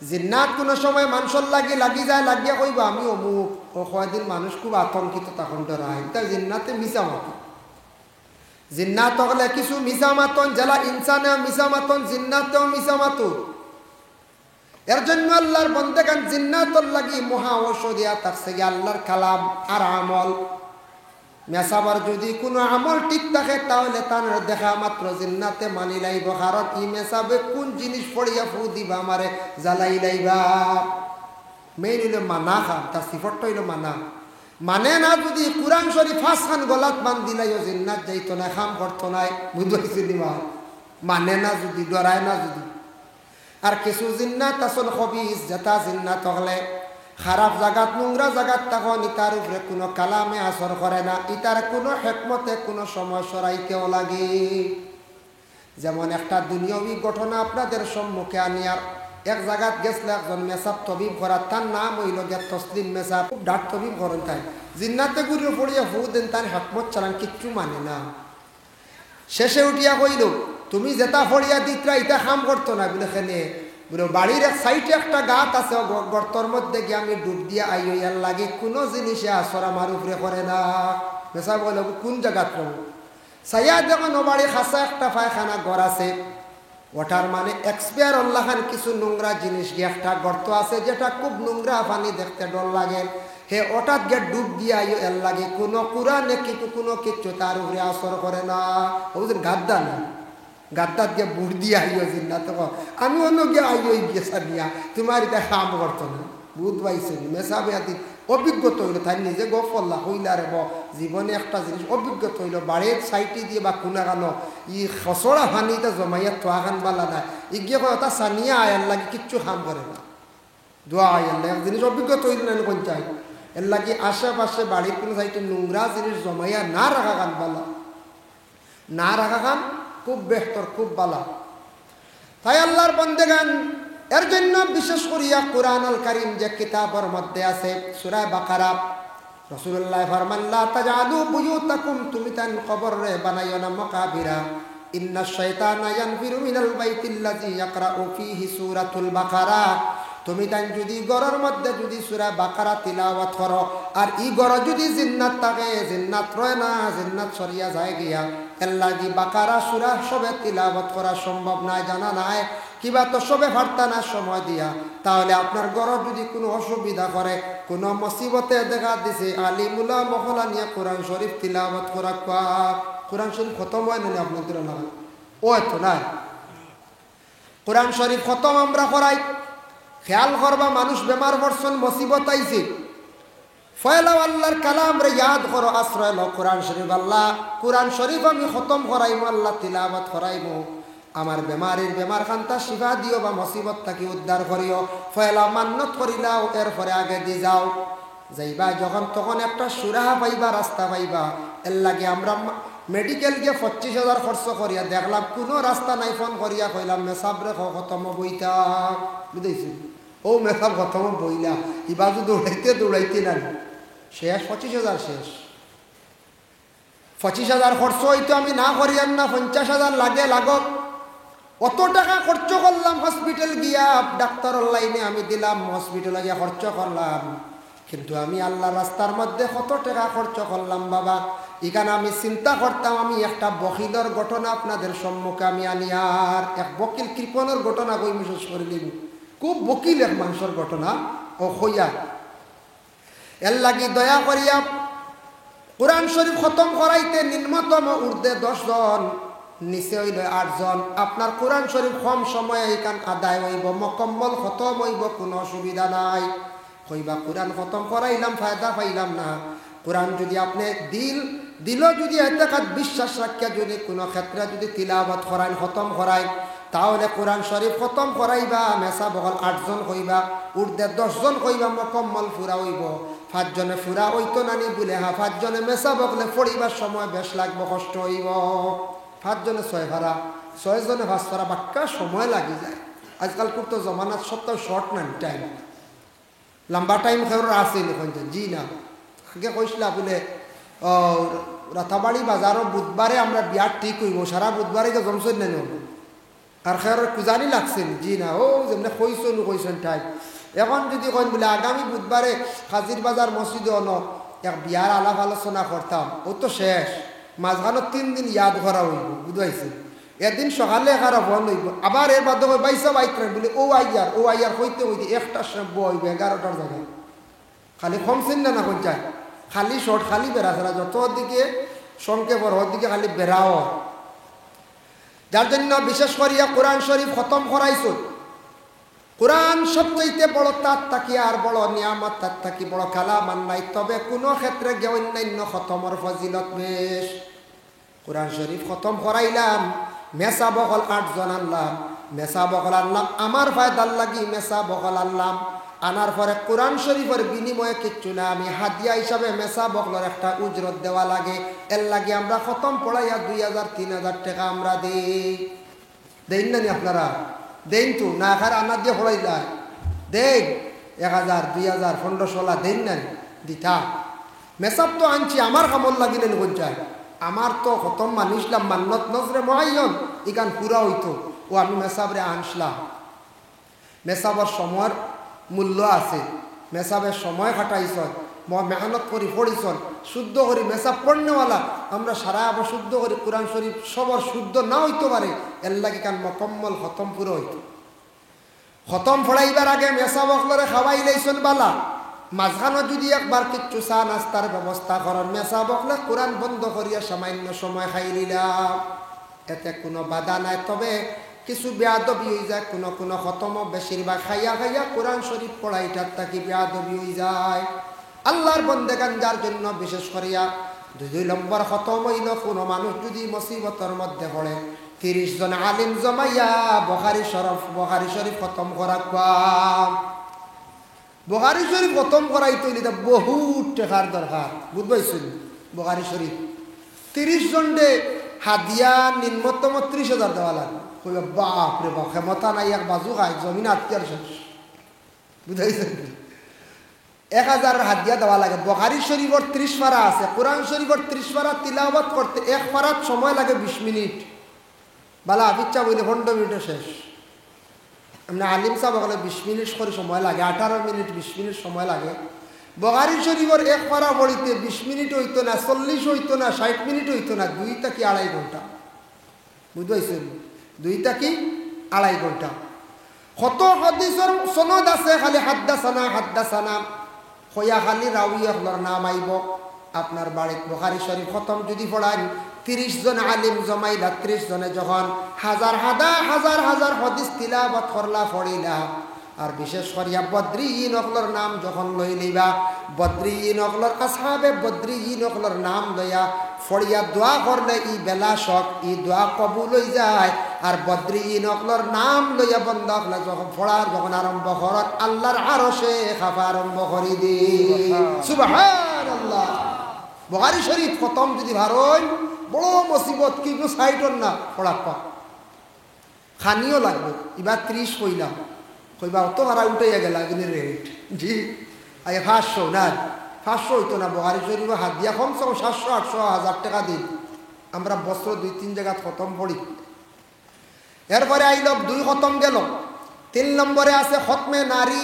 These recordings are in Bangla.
জিন্নাত কোনো সময় মানুষের লাগি যায় লাগিয়া কইব আমি অমুক ও কয়দিন মানুষ খুব আতঙ্কিত তখন ডরায় তা জিন্নাতে মিশা মাত জিন্নাত হলে কিছু মিশা মাতন যারা ইনসানে মিশা মাতন জিন্নাতেও মিশা মাতুন এর জন্য আল্লাহর বন্দেগান জিন্নাতর লাগি মহা ঔষধিয়া থাকছে আল্লাহর কালাম আর আমল মেসাবার যদি কোনো আমল ঠিক থাকে তাহলে তার দেখা মাত্র জিন্নাতে মানি লাইব কারণ ই মেসাবে কোন জিনিস পড়িয়া ফু দিবা আমারে জ্বালাই লাইবা মেইন হইল মানা খান তার সিফরটা হইল মানা মানে না যদি কুরআন শরীফ 5 খান গলাত বান দিলাইও জিন্নাত যাইতো না খাম করতো না বুঝাইছি দিবা মানে না যদি ডরায় না যদি আর কিছু জিন্নাত আসল খবিস যেটা জিন্নাত হলে খারাপ জায়গাত নোংরা জায়গাত তখন ইতার উপরে কোনো কালামে আসর করে না ইতার কোনো হেকমতে কোনো সময় সরাইতেও লাগে যেমন একটা দুনিয়াবী ঘটনা আপনাদের সম্মুখে আনিয়ার এক জায়গাত গেছিল একজন মেসাব তবিব করার তার নাম হইল গে তসলিম মেসাব খুব ডাক তবিব করেন তাই জিন্নাতে গুলিয়ে পড়িয়া ফু দেন তার হেকমত চালান কিচ্ছু মানে না শেষে উঠিয়া কইল তুমি যেটা ফড়িয়া দিতরা এটা কাম করতো না বলে খেলে বলে বাড়ির এক সাইডে একটা গাত আছে গর্তর মধ্যে গিয়ে আমি ডুব দিয়ে আইও ইয়ার লাগে কোনো জিনিসে আসর আমার উপরে করে না মেসা বলে কোন জায়গাত করবো সাইয়া যখন ও বাড়ি খাসা একটা পায়খানা ঘর আছে ওটার মানে এক্সপায়ার অল্লাহান কিছু নোংরা জিনিস গিয়ে একটা গর্ত আছে যেটা খুব নোংরা পানি দেখতে ডর লাগে হে ওটাত গিয়ে ডুব দিয়ে আইও এর লাগে কোনো কুরআনে কোনো কিছু তার উপরে আসর করে না ওদের গাদ্দা না গাদ্দাত গিয়ে বুড় দিয়ে আইও জিন্নাত আমি অন্য গিয়ে আইও গিয়ে সারিয়া তোমার এটা কাম করতো না বুধ পাইছে মেসাবে আদি অভিজ্ঞতা হইলো তাই নিজে গফল্লা হইলা রে জীবনে একটা জিনিস অভিজ্ঞতা হইলো বাড়ির সাইটি দিয়ে বা কোনা গানো ই খসড়া হানিটা জমাইয়া তোয়া খান বালা না ই গিয়ে কথা সানিয়া আয়ার লাগে কিচ্ছু কাম করে না দোয়া আয়ার লাগে এক জিনিস অভিজ্ঞতা হইল না কোন চাই এর লাগে আশেপাশে বাড়ির কোনো সাইটে নোংরা জিনিস জমাইয়া না রাখা খান বালা না রাখা খান খুব বেহতর খুব বালা তাই আল্লাহর বন্দেগান এর জন্য বিশেষ করিয়া কুরআনুল কারীম যে কিতাবের মধ্যে আছে সূরা বাকারা রাসূলুল্লাহ ফরমান লা তাজালু বুয়ুতাকুম তুমি তান কবরে বানাইও না মাকাবিরা ইন্নাশ শাইতানা ইয়ানফিরু মিনাল বাইতিল্লাযী ইয়াকরাউ ফীহি সূরাতুল বাকারা তুমি তান যদি ঘরের মধ্যে যদি সূরা বাকারা তিলাওয়াত করো আর ই ঘর যদি জিন্নাত থাকে জিন্নাত রয় না জিন্নাত সরিয়া যায় গিয়া এর লাগি বাকারা সূরা সবে তিলাওয়াত করা সম্ভব না জানা নাই কিবা তো সবে ফারতা না সময় দিয়া তাহলে আপনার ঘর যদি কোনো অসুবিধা করে কোনো মুসিবতে দেখা দিছে আলিমুল্লাহ মহলা নিয়ে কোরআন শরীফ তিলাওয়াত করা কোরআন শরীফ খতম হয় না আপনাদের না ও এত না কোরআন শরীফ খতম আমরা করাই খেয়াল করবা মানুষ বেমার বর্ষণ মুসিবত আইছে ফয়লাও আল্লাহর কালাম রে ইয়াদ করো আশ্রয় লো কোরআন শরীফ আল্লাহ কোরআন শরীফ আমি খতম করাইমু আল্লাহ তিলাওয়াত করাইমু আমার বেমারের বেমার খান্তা শিফা দিও বা মুসিবত থাকি উদ্ধার করিও ফয়লা মান্নত করিলাও এরপরে আগে দি যাও যাইবা যখন তখন একটা সুরাহা পাইবা রাস্তা পাইবা এর লাগে আমরা মেডিকেল গিয়ে 25,000 খরচ করিয়া দেখলাম কোনো রাস্তা নাই ফোন করিয়া কইলাম মেসাবরে খতম বইতা বুঝেছি ও মেসাব খতম বইলা ইবাজু দৌড়াইতে না শেষ 25,000 শেষ 25,000 খরচ হইতো আমি না করিয়াম না 50,000 লাগে লাগক অত টাকা খরচ করলাম হসপিটাল গিয়া ডাক্তারের লাইনে আমি দিলাম হসপিটালে গিয়া খরচ করলাম কিন্তু আমি আল্লাহ রাস্তার মধ্যে কত টাকা খরচ করলাম বাবা এখানে আমি চিন্তা করতাম আমি একটা বকিলের ঘটনা আপনাদের সম্মুখে আমি আনি আর এক বকিল কৃপণের ঘটনা কই বিশেষ করে দিন খুব বকিল এক মানুষের ঘটনা ও হইয়া এর লাগি দয়া করিয়া কোরআন শরীফ খতম করাইতে নিম্নতম ঊর্ধ্বে 10 জন নিচে হইল 8 জন আপনার কোরআন শরীফ কম সময়ে এইখান আদায় হইব মোকাম্মল খতম হইব কোনো অসুবিধা নাই কইবা কোরআন খতম করাইলাম ফায়দা পাইলাম না কোরআন যদি আপনি দিল যদি এতেকাত বিশ্বাস রাখিয়া যদি কোনো ক্ষেত্রে যদি তিলাওয়াত করাইন খতম করাইন তাহলে কোরআন শরীফ খতম করাইবা মেসা বহল 8 জন কইবা ঊর্ধ্বে 10 জন কইবা মোকাম্মল ফুরা হইব 5 জনে ফুরা হইতো নানি বলে 5 জনে মেসা বকলে পড়িবার সময় বেশ লাগবে কষ্ট হইব 5 জনে 6 ভাড়া 6 জনে 5 ভাড়া বাক্কা সময় লাগি যায় আজকাল খুব তো জমানাত সপ্তাহ শর্ট না টাইম লম্বা টাইম খেয়ে আছে এখন জি না আগে কইসলা বলে রাতাবাড়ি বাজারও বুধবারে আমরা বিয়ার ঠিক হইব সারা বুধবারে জমসই নেন আর খেয়ার কুজানি লাগছেন জি না ও যেমনি কইসন টাইপ এখন যদি কইন বলে আগামী বুধবারে হাজির বাজার মসজিদে অন এক বিয়ার আলাপ আলোচনা করতাম ও তো শেষ মাঝখানো 3 দিন ইয়াদ করা হইব বুঝাইছে একদিন সকালে এখানে বন্ধ হইব আবার এর মাধ্যমে বাইসা বাইত্রেন বলে ও আইয়ার হইতে একটার সময় বইব 11টার জায়গায় খালি কমছেন না কোন যায় খালি শর্ট খালি বেড়াছাড়া যত দিকে সংক্ষেপ ওর দিকে খালি বেড়াও যার জন্য বিশেষ করিয়া কোরআন শরীফ খতম করাইছ কোরআন সবচাইতে বড় তার থাকি আর বড় নিয়ামত তার থাকি বড় কালাম আর নাই তবে কোনো ক্ষেত্রে গে অন্যান্য খতমর ফজিলত বেশ কোরআন শরীফ খতম করাইলাম মেসা বকল 8 জন আনলাম মেসা বকল আনলাম আমার ফায়দার লাগি মেসা বকল আনলাম আনার পরে কোরআন শরীফের বিনিময়ে কিচ্ছু না আমি হাদিয়া হিসাবে মেসা বকলর একটা উজরত দেওয়া লাগে এর লাগে আমরা খতম পড়াইয়া 2000-3000 টাকা আমরা দেন না নি আপনারা দেন তো না খার আনার দিয়ে পড়াইলা দেন 1000 2000 1500 দেন না দিতা মেসাব তো আনছি আমার কামল লাগিলেন বঞ্চায় আমার তো খতম মানিসলাম মান্নত নজরে মহাইয়ন ইগান পুরা হইতো ও আমি মেসাবরে আনসলাম মেসাবর সময়ের মূল্য আছে মেসাবের সময় খাটাইছ মেহনত করি পড়িছন শুদ্ধ করি মেসাব পড়নেওয়ালা আমরা সারা আবার শুদ্ধ করি কোরআন শরীফ সবর শুদ্ধ না হইতে পারে এর লাগে কান মকম্মল খতম পুরো হইতো খতম ফড়াইবার আগে মেসাব অকলরে খাওয়াই লাইছন বালা মাঝখানে যদি একবার কিচ্ছু চা নাস্তার ব্যবস্থা করেন মেসাব অকলে কোরআন বন্ধ করিয়া সামান্য সময় খাই নিলাম এতে কোনো বাধা নাই তবে কিছু বেয়াদবি হয়ে যায় কোনো খতম বেশিরভাগ খাইয়া কোরআন শরীফ পড়াইটার তাকে বেয়াদবি হয়ে যায় আল্লাহর বন্দেগান যার জন্য বিশেষ করিয়া 2 নম্বর খতম হইল কোনো মানুষ যদি মুসিবতের মধ্যে পড়ে 30 জন আলিম জমাইয়া বুখারী শরীফ খতম করা বুখারী শরীফ খতম করাইতে হইলে বহুত টাকার দরকার বুঝবাইছেন বুখারী শরীফ 30 জনডে হাদিয়া নিম্নতম 30,000 দেওয়া লাগবে বাপ রে বাপ ক্ষমতা নাই এক বাজু খায় জমিন আত্মীয় শেষ বুঝাইছেন 1000 হাদিয়া দেওয়া লাগে বুখারী শরীফের 30 পারা আছে কোরআন শরীফের 30 পারা তিলাওয়াত করতে এক পারাত সময় লাগে 20 মিনিট বালা ইচ্ছা বইলে 15 মিনিটে শেষ আমরা আলিম সাহেব বলে 20 মিনিট করে সময় লাগে 18 মিনিট 20 মিনিট সময় লাগে বুখারী শরীফের এক পারা পড়িতে 20 মিনিট হইতো না 40 হইতো না 60 মিনিট হইতো না 2 থেকে 2.5 ঘন্টা বুঝাইছেন 2 থেকে 2.5 ঘন্টা কত হাদিসের সনদ আছে খালি হাদ্দাসানা হইয়া খালি রাউই আপনার নাম আইব আপনার বাড়িতে বুখারী শরীফ খতম যদি পড়ান 30 জন আলিম জমাইলা 30 জনে যখন হাজার হাদিস তিলাওয়াত করলা পড়িলা আর বিশেষ করিয়া বদরিয়িন অকলর নাম যখন লই লইবা বদরিয়িন অকলর আসহাবে বদরিয়িন অকলর নাম লইয়া ফড়িয়া দোয়া করলে ই বেলা শক ই দোয়া কবুল হয়ে যায় আর বদরিয়িন অকলর নাম লইয়া বন্ধ অকলা যখন ফড়ার যখন আরম্ভ করত আল্লাহর আরশে খাফা আরম্ভ করি দি সুবহানাল্লাহ বুখারী শরীফ খতম যদি ভারই বড় মুসিবত কিন্তু সাইটর না পড়া খানিও লাগবে এবার 30 কইলাম কইবা অত ভাড়া উঠাইয়া গেল এগুলির রেট জি আগে 500 না 500 হইতো না বুখারী শরীফ হাদিয়া কমসে কম 700-800-1000 টাকা দিন আমরা বছর 2-3 জায়গা খতম পড়ি এরপরে আইল 2 খতম গেল 3 নম্বরে আছে খতমে নারী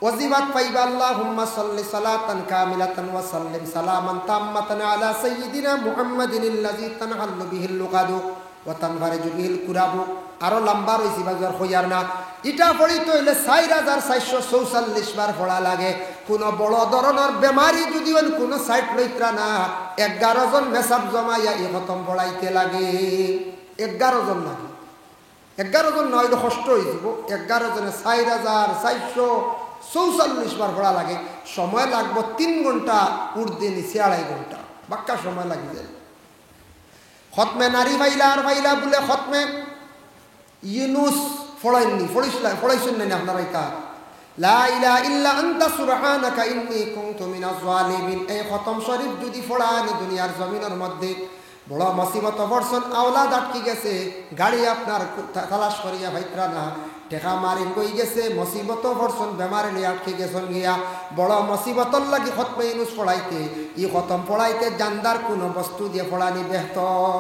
ওয়াজিবাত পাইবা আল্লাহুম্মা সাল্লি সালাতান কামিলাতান ওয়া সাল্লিম সালামান তাম্মাতান আলা সাইয়্যিদিনা মুহাম্মাদিনিল্লাযী তানহাল্লু বিহিল লুকাদু ওয়া তানফারিজু বিহিল কুরাবু আরো লম্বা রয়েছে বাজার হইয়ার না এটা পড়িতে হইলে 4444 বার পড়া লাগে কোন বড় ধরনের বেমারি যদি কোন সাইট লইত্রা না 11 জন মেসাব জমাইয়া এই খতম পড়াইতে লাগে 11 জন লাগে 11 জন নয় কষ্ট হয়ে যাব 11 জনে 4444 বার পড়া লাগে সময় লাগবে 3 ঘন্টা উর্দে নিচে 2.5 ঘন্টা বাক্কা সময় লাগবে যায় খতমে নারী ভাইলা বলে খতমে ইউনুস পড়াইনি পড়াইছেন না আপনারা এটা লা ইলাহা ইল্লা আনতা সুবহানাকা ইন্নী কুনতু মিনাজ জালিমিন এই খতম শরীফ যদি পড়ান দুনিয়ার জমিনের মধ্যে বড় মুসিবত পড়ছেন আওলাদ আটকে গেছে গাড়ি আপনার তালাশ করিয়া ভাইত্রা না টেকা মারি কই গেছে মুসিবত পড়ছেন বেমারে নিয়ে আটকে গেছেন গিয়া বড় মুসিবতর লাগি খতমে ইউনুস পড়াইতে ই খতম পড়াইতে জানদার কোন বস্তু দিয়ে পড়ানি বেহতর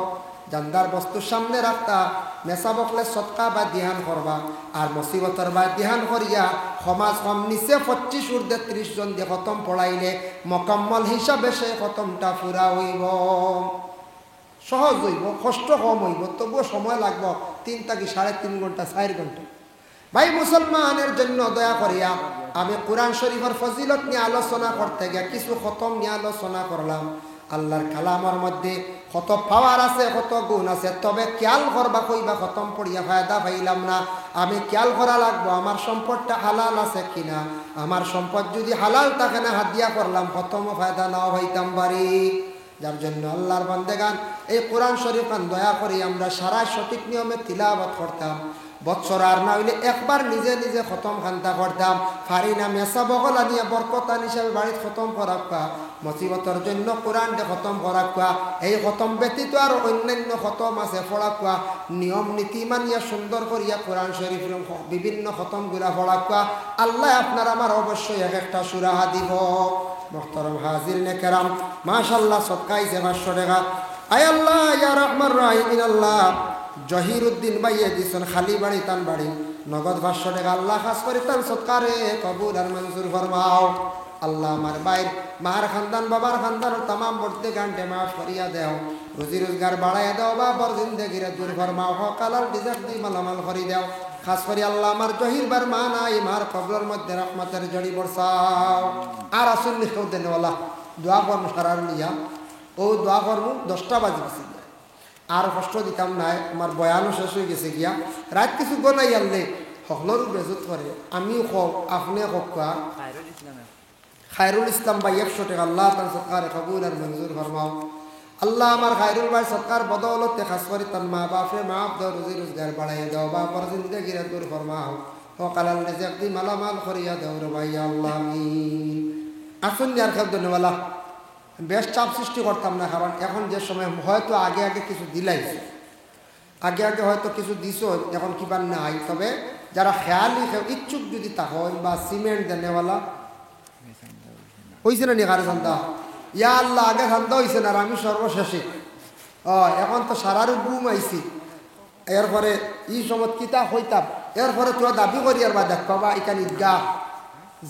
জান্দার বস্তু সামনে রাখতা মেসা বকলে সৎকা বা দিহান করবা আর মুসিবতর বা দিহান করিয়া সমাজ কম নিচে 25 ঊর্ধ্বে 30 জন দিয়ে খতম পড়াইলে মোকাম্মল হিসাবে সে খতমটা পুরা হইব। সহজ হইব, কষ্ট কম হইব, তবুও সময় লাগবে 3 থেকে 3.5 ঘন্টা 4 ঘন্টা। ভাই মুসলমানের জন্য দয়া করিয়া আমি কোরআন শরীফের ফজিলত নিয়ে আলোচনা করতে গিয়ে কিছু খতম নিয়ে আলোচনা করলাম। আল্লাহর কালামের মধ্যে কত পাওয়ার আছে, কত গুণ আছে, তবে খেয়াল করবা কইবা খতম পড়িয়া ফায়দা পাইলাম না। আমি খেয়াল করা লাগবো আমার সম্পদটা হালাল আছে কিনা। আমার সম্পদ যদি হালাল থাকে না হাদিয়া করলাম খতম ফায়দা নাও হইতাম পারি। যার জন্য আল্লাহর বান্দেগান এই কোরআন শরীফ দয়া করি আমরা সারা সঠিক নিয়মে তিলাওয়াত করতাম। বৎসর আর না হইলে একবার নিজে নিজে খতম খান্তা করতাম। ফারি না মেসা বগলা নিয়ে বরকতান হিসাবে বাড়িতে খতম করাক্কা, মুসিবতের জন্য কোরআন দিয়ে খতম করাক্কা। এই খতম ব্যতীত আর অন্যান্য খতম আছে পড়াক্কা। নিয়ম নীতি মানিয়া সুন্দর করিয়া কোরআন শরীফ বিভিন্ন খতমগুলা পড়াক্কা। আল্লাহ আপনার আমার অবশ্যই এক একটা সুরাহা দিব। মুহতারাম হাজিরিনে কেরাম, মাশাআল্লাহ সদকাইছে 500 টাকা। আয় আল্লাহ ইয়া রহমান রাহিমিন আল্লাহ জহিরুদ্দিন ভাইয়ে দিছেন খালি বাড়ি তান বাড়ি নগদ 500 টাকা। আল্লাহ খাস করে তান সৎকারে কবুল আর মঞ্জুর ফরমাও। আল্লাহ আমার ভাইয়ের মার খানদান বাবার খানদান তামাম বর্তে গানটে মাফ করিয়া দেও, রুজি রোজগার বাড়াইয়া দেও, বাবার জিন্দগিরে দূর ফরমাও, হকালাল রিজক দি মালামাল করি দেও। খাস করে আল্লাহ আমার জহির বার মা নাই মার কবরের মধ্যে রহমতের জড়ি বর্ষাও। আর আসুন লিখেও দেন ওলা দোয়া করবো সারার লিয়া ও দোয়া করবো 10টা বাজে গেছে আর কষ্ট দিতাম নাই। আমার বয়ানও শেষ হয়ে গেছে গিয়া রাত কিছু গনাই আনলে সকলের বেজত করে। আমিও কও আপনি কা খায়রুল ইসলাম ভাই 100 টাকা। আল্লাহ তার সরকার কবুল আর মঞ্জুর ফরমাও। আল্লাহ আমার খায়রুল ভাই সরকার বদৌলতে খাস করে তার মা বাপরে মাফ দাও, রুজি রোজগার বাড়াইয়া দাও, বাবার জিন্দগিরে দূর ফরমাও, হকালাল রিজক দি মালামাল করিয়া দাও রে ভাই আল্লাহ আমিন। আসুন যার খেব ধন্যবাদ। বেশ চাপ সৃষ্টি করতাম না, কারণ এখন যে সময় হয়তো আগে আগে কিছু দিলাইছে, আগে আগে হয়তো কিছু দিছ এখন কিবার নাই। তবে যারা খেয়ালি ইচ্ছুক যদি তা হয় বা সিমেন্ট দেনেওয়ালা হয়েছে না নি কারে ধান্দা, ইয়া আল্লাহ আগে ধান্দা হয়েছে না আর আমি সর্বশেষে এখন তো সারারও বুম আইছি। এরপরে ই সমত কিতা হইতাম এরপরে তোরা দাবি করি আর বা দেখবা বা এখানে ঈদগাহ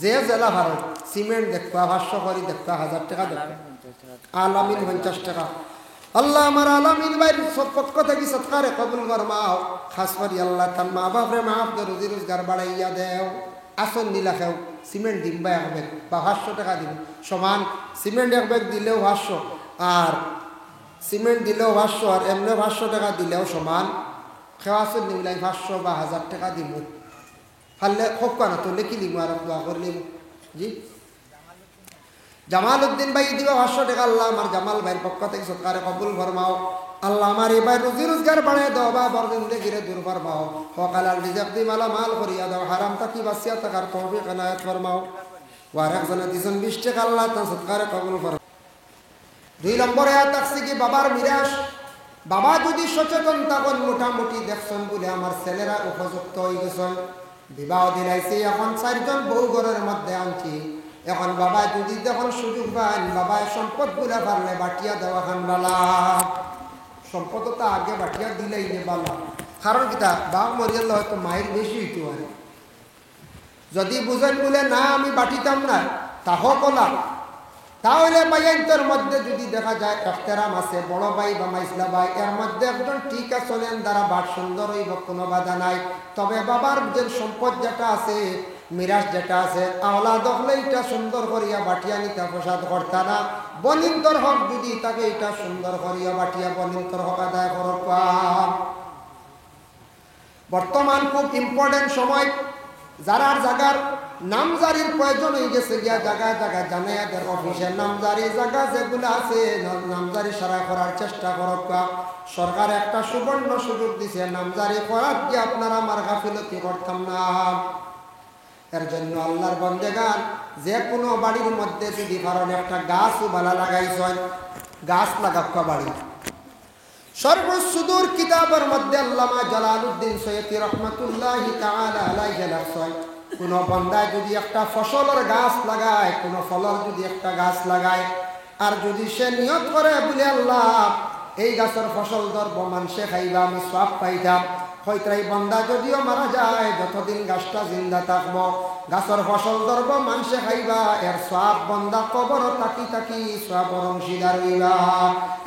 যে জেলা ভারত সিমেন্ট দেখবা 500 করি দেখবা 1000 টাকা দেখবা আলামিন 50 টাকা। আল্লাহ আমার আলামিন ভাই সব পক্ষ থেকে সৎকারে কবুল ফরমাও। খাস করি আল্লাহ তার মা বাপরে মাফ দে, রুজি রোজগার বাড়াইয়া দেও। আসন নিলা খেও সিমেন্ট দিম বা 1 ব্যাগ বা 500 টাকা দিব সমান। সিমেন্ট 1 ব্যাগ দিলেও 500 আর সিমেন্ট দিলেও 500 আর এমনি 500 টাকা দিলেও সমান। খেও আসন নিলাই 500 বা 1000 টাকা দিব ফাললে হোক না তো লিখি দিব আর দোয়া করলি জি। জামাল উদ্দিন ভাই দিব 500 টাকা। আল্লাহ আমার জামাল ভাইয়ের পক্ষ থেকে সরকারে কবুল ফরমাও। আল্লাহ আমার এই ভাই রুজি রোজগার বাড়াই দাও, বাবার জিন্দগিরে দূর ফরমাও, হকালাল রিজক দি মালামাল করিয়া দাও, হারাম থাকি বাঁচিয়া থাকার তৌফিক এনায়েত ফরমাও। আর একজনে দিছেন 20 টাকা। আল্লাহ তার সরকারে কবুল ফরমাও। 2 নম্বরে থাকছে কি বাবার মিরাস। বাবা যদি সচেতন থাকেন মোটামুটি দেখছেন বলে আমার ছেলেরা উপযুক্ত হয়ে গেছেন, বিবাহ দিলাইছি, এখন 4 জন বউ ঘরের মধ্যে আনছি। এখন বাবা যদি যখন সুযোগ পান বাবা সম্পদ গুলা পারলে বাটিয়া দেওয়া খান বালা। সম্পদ তো আগে বাটিয়া দিলেই নে বালা, কারণ কিতা বাপ মরিয়াল হয়তো মায়ের বেশি হইতে পারে। যদি বুঝেন বলে না আমি বাটিতাম না তাহ বলা, তাহলে ভাইয়ান্তর মধ্যে যদি দেখা যায় এখতেরাম আছে, বড় ভাই বা মাইসলা ভাই এর মধ্যে একজন ঠিক আছেন দ্বারা বাট সুন্দর হইব, কোনো বাধা নাই। তবে বাবার যে সম্পদ যেটা আছে মিরাজ যেটা আছে আওলাদ হলে এটা সুন্দর করিয়া বাটিয়া নিতে প্রসাদ করতা না। বনিন্তর হক যদি তাকে এটা সুন্দর করিয়া বাটিয়া বনিন্তর হক আদায় করবা। বর্তমান খুব ইম্পর্টেন্ট সময়, যারার জায়গার নামজারির প্রয়োজন হয়ে গেছে গিয়া জায়গায় জায়গায় জানাইয়াদের অফিসের নামজারি জায়গা যেগুলো আছে নামজারি সারা করার চেষ্টা করবা। সরকার একটা সুবর্ণ সুযোগ দিছে, নামজারি করার কি আপনারা আমার গাফিলতি করতাম না। এর জন্য আল্লাহর বন্দেগান যে কোনো বাড়ির মধ্যে যদি কারণ একটা গাছও ভালো লাগাইছেন, গাছ লাগাক্কা বাড়ি। সর্বসুদূর কিতাবের মধ্যে আল্লামা জালালউদ্দিন সৈয়দী রহমাতুল্লাহি তাআলা আলাইহি লিখছেন, কোন বান্দা যদি একটা ফসলের গাছ লাগায়, কোন ফলের যদি একটা গাছ লাগায়, আর যদি সে নিয়ত করে বলে আল্লাহ এই গাছের ফসল ধরব মানুষে খাইবা আমি সওয়াব পাইতাম। হয়তরাই বন্দা যদিও মারা যায় যতদিন গাছটা জিন্দা থাকবো গাছের ফসল ধরব মানুষে খাইবা এর সওয়াব বন্দা কবর তাকি তাকি সওয়াবর অংশীদার হইবা।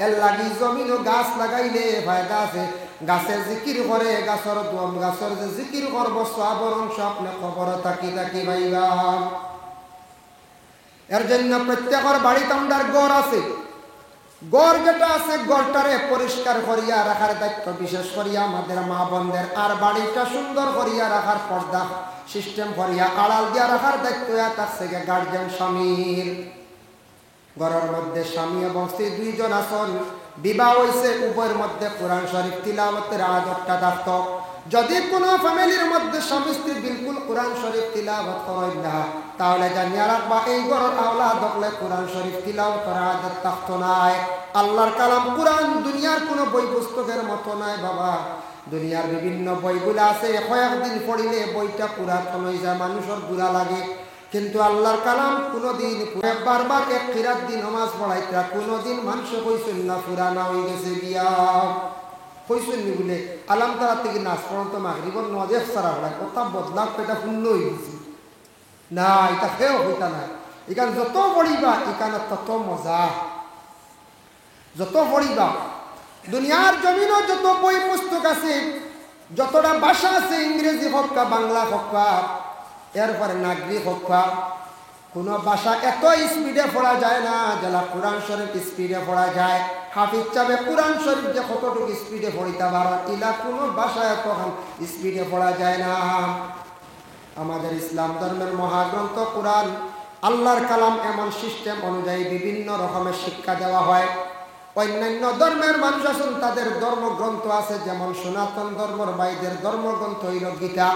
এর লাগি জমিন ও গাছ লাগাইলে ফায়দা আছে। গাছের জিকির করে গাছের যে জিকির করব সওয়াবর অংশ আপনি কবর তাকি তাকি পাইবা। এর জন্য প্রত্যেকের বাড়িতে আমাদের গড় আছে। গড় যেটা আছে গড়টারে পরিষ্কার করিয়া রাখার দায়িত্ব বিশেষ করিয়া আমাদের মা বোনদের। আর বাড়িটা সুন্দর করিয়া রাখার পর্দা সিস্টেম করিয়া আড়াল দিয়া রাখার দায়িত্ব থাকছে গার্জেন স্বামীর। ঘরের মধ্যে স্বামী এবং স্ত্রী দুইজন আছেন, বিবাহ হয়েছে, উভয়ের মধ্যে কোরআন শরীফ তিলাওয়াতের আদতটা থাকতো। যদি কোনো ফ্যামিলির মধ্যে স্বামী স্ত্রী বিলকুল কোরআন শরীফ তিলাওয়াত করেন না তাহলে জানিয়া রাখবা এই ঘরের আওলাদ হলে কোরআন শরীফ তিলাওয়াতের আদত থাকতো নাই। আল্লাহর কালাম কোরআন দুনিয়ার কোনো বই পুস্তকের মতো নয় বাবা। দুনিয়ার বিভিন্ন বইগুলো আছে, কয়েকদিন পড়িলে বইটা পুরাতন হয়ে যায়, মানুষের বুড়া লাগে। কিন্তু আল্লাহর কালাম কোনোদিন বারবার এক কিরাত দিন নামাজ পড়াইতা কোনোদিন মানুষ কইছেন না পুরানা হয়ে গেছে গিয়া কইছেন নি বলে আলাম তারা থেকে নাচ পড়ন্ত মাগরিবর নজেফ সারা হয় কথা বদলাক এটা শূন্য হয়ে গেছে না, এটা সেও হইতা না। এখানে যত পড়িবা এখানে তত মজা, যত পড়িবা। দুনিয়ার জমিনও যত বই পুস্তক আছে, যতটা ভাষা আছে, ইংরেজি হোক বা বাংলা হোক বা এরপরে নাগরিক হোক বা কোনো ভাষা এত স্পিডে পড়া যায় না যারা কোরআন শরীফ স্পিডে পড়া যায়। হাফিজ চাবে কোরআন শরীফ যে কতটুকু স্পিডে পড়িতে পারে ইলা কোনো ভাষা এত স্পিডে পড়া যায় না। আমাদের ইসলাম ধর্মের মহাগ্রন্থ কোরআন আল্লাহর কালাম এমন সিস্টেম অনুযায়ী বিভিন্ন রকমের শিক্ষা দেওয়া হয়। অন্যান্য ধর্মের মানুষ আছেন তাদের ধর্মগ্রন্থ আছে, যেমন সনাতন ধর্মের ভাইদের ধর্মগ্রন্থ হইল গীতা।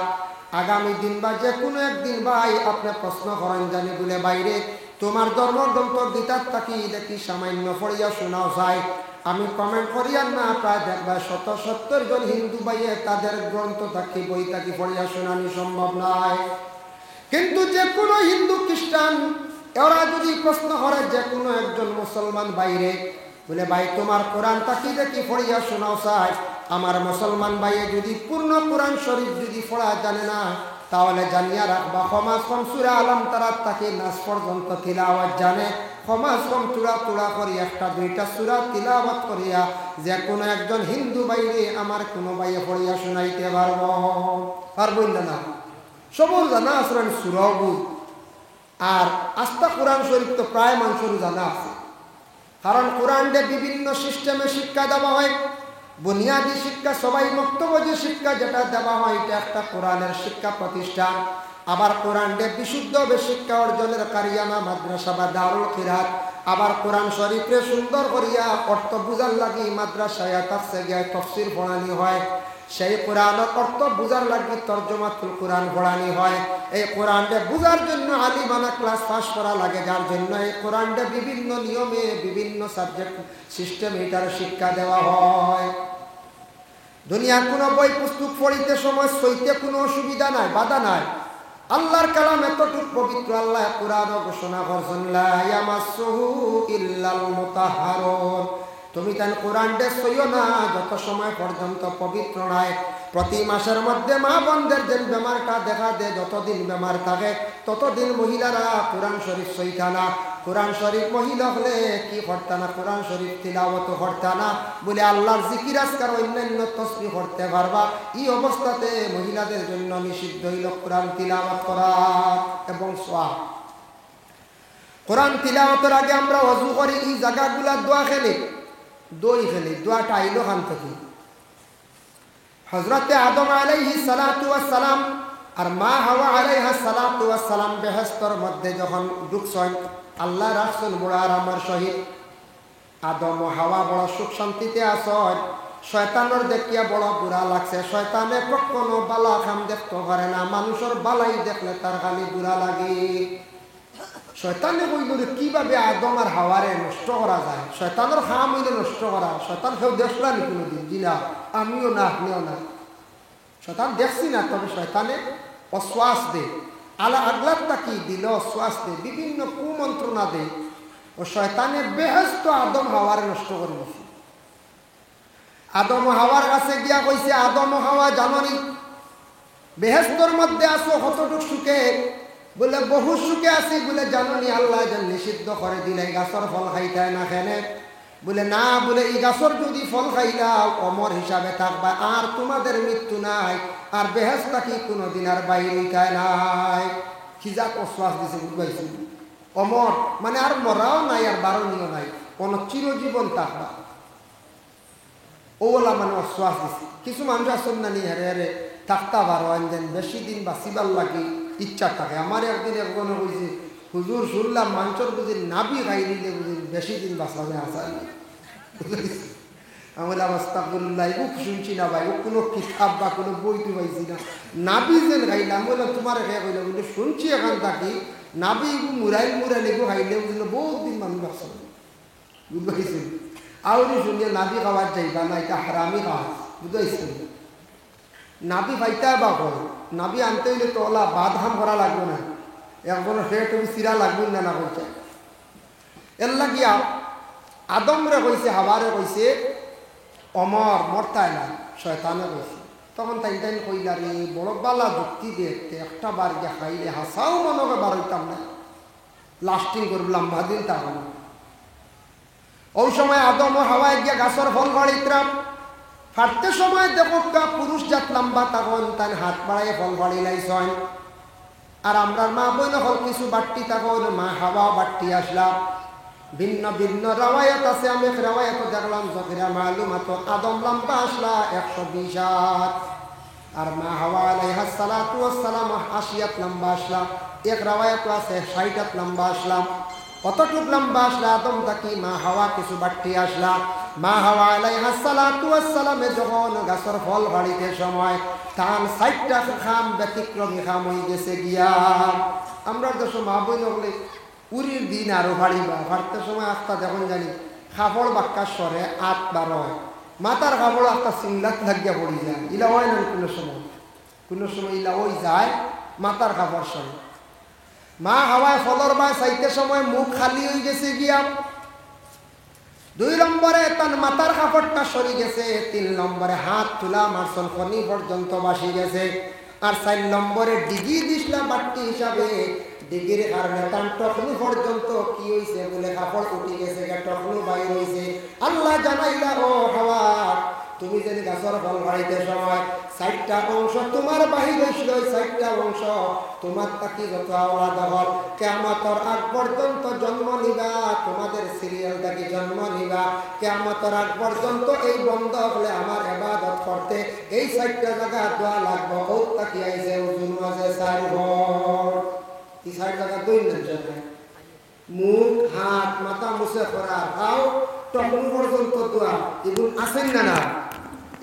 আগামী দিন বা যে কোনো একদিন ভাই আপনি প্রশ্ন করেন জানি বলে বাইরে তোমার ধর্মগ্রন্থ গীতার তাকি দেখি সামান্য পড়িয়া শোনাও যায়। আমি কমেন্ট করিয়া না প্রায় দেখবা 70 জন হিন্দু ভাইয়ে তাদের গ্রন্থ তাকি বই তাকি পড়িয়া শোনানো সম্ভব নয়। কিন্তু যে কোনো হিন্দু খ্রিস্টান এরা যদি প্রশ্ন করে যে কোনো একজন মুসলমান বাইরে বলে ভাই তোমার কোরআন তাকি দেখি পড়িয়া শোনাও চাই, আমার মুসলমান ভাইয়ে যদি পূর্ণ কোরআন শরীফ যদি পড়া জানে না তাহলে জানিয়া রাখবা সমাজ কম সূরা আলম তারা তাকে নাচ পর্যন্ত তিলাওয়াত জানে। সমাজ কম চূড়া চূড়া করি একটা দুইটা সূরা তিলাওয়াত করিয়া যে কোনো একজন হিন্দু বাইরে আমার কোনো ভাইয়ে পড়িয়া শোনাইতে পারবো না। সবর জানা আসলেন সূরাও আর আস্থা কোরআন শরীফ তো প্রায় মানুষের জানা আছে, কারণ কোরআনে বিভিন্ন সিস্টেমে শিক্ষা দেওয়া হয়। বুনিয়াদী শিক্ষা সবাই বক্তব্য যে শিক্ষা যেটা দেওয়া হয় এটা একটা কোরআনের শিক্ষা প্রতিষ্ঠান। আবার কোরআনে বিশুদ্ধভাবে শিক্ষা অর্জনের কারিয়ানা মাদ্রাসা বা দারুল কিরাত। আবার কোরআন শরীফে সুন্দর করিয়া অর্থ বুঝার লাগি মাদ্রাসায় তাফসীর পড়ানি হয়। সেই কোরআনের অর্থ বুঝার লাগি তরজমাতুল কোরআন পড়ানি হয়। এই কোরআনকে বুঝার জন্য আলিমানা ক্লাস পাস করা লাগে, যার জন্য এই কোরআনকে বিভিন্ন নিয়মে বিভিন্ন সাবজেক্ট সিস্টেম এটার শিক্ষা দেওয়া হয়। দুনিয়ার কোনো বই পুস্তক পড়িতে সময় সইতে কোনো অসুবিধা নাই, বাধা নাই। আল্লাহর কালাম এতটুকু পবিত্র, আল্লাহ কোরআন ঘোষণা করছেন লা ইয়ামাসসুহু ইল্লাল মুতাহহারুন। তুমি তার কোরআনটা সইও না যত সময় পর্যন্ত পবিত্র নয়। প্রতি মাসের মধ্যে মা বোনদের যে বেমারটা দেখা দেয়, যতদিন বেমার থাকে ততদিন মহিলারা কোরআন শরীফ সইতা না। কোরআন শরীফ মহিলা হলে কি করতে না, কোরআন শরীফ তিলাওয়াত করতে না বলে আল্লাহর জিকির আজকার অন্যান্য তসবিহ করতে পারবা। এই অবস্থাতে মহিলাদের জন্য নিষিদ্ধ হইল কোরআন তিলাওয়াত করা এবং সওয়াব। কোরআন তিলাওয়াতের আগে আমরা ওযু করি, এই জায়গাগুলা দোয়া খেলে দই খেলে দোয়াটা আইলো খান থেকে হযরতে আদম আলাইহিস সালাতু ওয়াস সালাম আর মা হাওয়া আলাইহা সালাতু ওয়াস সালাম বেহেশতের মধ্যে যখন ঢুকছেন আল্লাহ রাসূল বড় আরামের সহিত। আদম ও হাওয়া বড় সুখ শান্তিতে আছেন, শয়তানের দেখিয়া বড় বুড়া লাগছে। শয়তানে কখনো বালা খাম দেখতে পারে না, মানুষের বালাই দেখলে তার খালি বুড়া লাগে। শয়তানে কইল কিভাবে আদম আর হাওয়ারে নষ্ট করা যায়, শয়তানের খাম হইলে নষ্ট করা। শয়তান কেউ দেখলা নি কোনোদিন? দিলা আমিও না, আপনিও না। শয়তান দেখছি না, তবে শয়তানে অশ্বাস দে আলা আগলার তাকি দিল, অশ্বাস দে, বিভিন্ন কুমন্ত্রণা দে। ও শয়তানে বেহেশত আদম হাওয়ারে নষ্ট করে দিছে। আদম হাওয়ার কাছে গিয়া কইছে, আদম হাওয়া জাননি বেহেশতের মধ্যে আসো কতটুক সুখে? বলে বহু সুখে আছি। বলে জাননি আল্লাহ যেন নিষিদ্ধ করে দিলে এই গাছর ফল খাইতে না খেলে? বলে না, বলে এই গাছর যদি ফল খাইলাও অমর হিসাবে থাকবা, আর তোমাদের মৃত্যু নাই, আর বেহেশত কি কোনোদিন আর বাইরে হইতায় নাই। খিজাক অশ্বাস দিছে, বুঝবাইছি? অমর মানে আর মরাও নাই আর বারণীয় নাই, কোন চিরজীবন থাকবা। ওলা মানে অশ্বাস দিছে। কিছু মানুষ আসেন না নি হেরে হেরে থাকতা বারো আনছেন, বেশি দিন বাঁচিবার লাগি ইচ্ছা থাকে। আমার একদিন একজনে কইছে, হুজুর শুনলাম মানুষের বুঝি নাবি খাই নিলে বুঝি বেশি দিন বাঁচাবে আসাই। আমি বললাম আস্তাগফিরুল্লাহ, ও শুনছি না ভাই, ও কোনো কিতাব বা কোনো বই তো পাইছি না। নাবি যেন খাইলাম, বললাম তোমার খেয়ে কইলাম, বলে শুনছি এখান থাকি নাবি মুরাইল মুরাইল এগু খাইলে বুঝলো বহুত দিন মানুষ বাঁচাবে, বুঝতে আউরি শুনিয়ে নাবি খাওয়ার চাইবা না, এটা হারামি খাওয়া, বুঝতে নাবি পাইতা বা কর, নাবি আনতে হইলে তো ওলা বাদ হাম করা লাগবে না, একজন সে তুমি চিরা লাগবে না না করছে। এর লাগিয়া আদমরে কইছে, হাওয়ারে কইছে অমর মরতায় না, শয়তানে কইছে। তখন তাই তাই কইলা রে বড় বালা যুক্তি দেখতে একটা বার গিয়া খাইলে হাসাও মনকে বার হইতাম না, লাস্টিং করব লম্বা দিন তখন। ওই সময় আদম ও হাওয়ায় গিয়া গাছর ফল বাড়িতাম, হাঁটতে সময় দেখো পুরুষ জাত লম্বা তখন তাই হাত বাড়াইয়ে ফল বাড়ি লাইছেন। আর আমরা মা বোন হল কিছু বাট্টি তখন মা হাওয়া বাট্টি আসলাম। ভিন্ন ভিন্ন রাওয়ায়াত আছে, আমি এক রাওয়ায়াত দেখলাম যখন মালুমাত আদম লম্বা আসলা 120 হাত, আর মা হাওয়া আলাইহা সালাতু ওয়াস সালাম 80 হাত লম্বা আসলা। এক রাওয়ায়াত আছে 60 হাত লম্বা আসলাম। কতটুক লম্বা আসলা আদম তাকি মা হাওয়া কিছু বাট্টি আসলা। মা হাওয়া আলাইহা সালাতু ওয়াস সালামে যখন গাছের ফল বাড়িতে সময় তান 60টা খাম ব্যতিক্রমী খাম হয়ে গেছে গিয়া। আমরা দেশ মা বোন বলে উরির দিন আরো ভাড়িবা, ভাড়তে সময় আস্তা দেখুন জানি খাবড় বাক্কা সরে 8-12 হয়, মাথার খাবড় আস্তা সিংলাত লাগিয়া পড়ি যায়। ইলা হয় না কোনো সময় ইলা ওই যায় মাথার খাবড় সরে। মা হাওয়ায় ফলর বা চাইতে সময় মুখ খালি হয়ে গেছে গিয়া। 2 নম্বরে তার মাথার কাপড়টা সরি গেছে। 3 নম্বরে হাত তুলা মারসল খনি পর্যন্ত বাসি গেছে। আর 4 নম্বরে ডিগি দিসলা বাট্টি হিসাবে ডিগির কারণে তার টকলু পর্যন্ত কি হয়েছে বলে কাপড় উঠে গেছে, টকলু বাইর হয়েছে। আল্লাহ জানাইলা ও হাওয়া তুমি যেন গাছের ফল বাড়িতে সময় 4টা অংশ তোমার বাহির হয়েছিল, 4টা অংশ তোমার তাকি যত আওয়াজ হল কিয়ামতের আগ পর্যন্ত জন্ম নিবা, তোমাদের সিরিয়াল থাকি জন্ম নিবা। কিয়ামতের আগ পর্যন্ত এই বন্ধ হলে আমার ইবাদত করতে এই 4টা জায়গা দোয়া লাগবে। ও তাকি আইছে ওজুন আছে 4 ঘর, এই 4 জায়গা দৈনের জন্য মুখ হাত মাথা মুছে করা খাও তখন পর্যন্ত দোয়া এগুলো আছেন না না,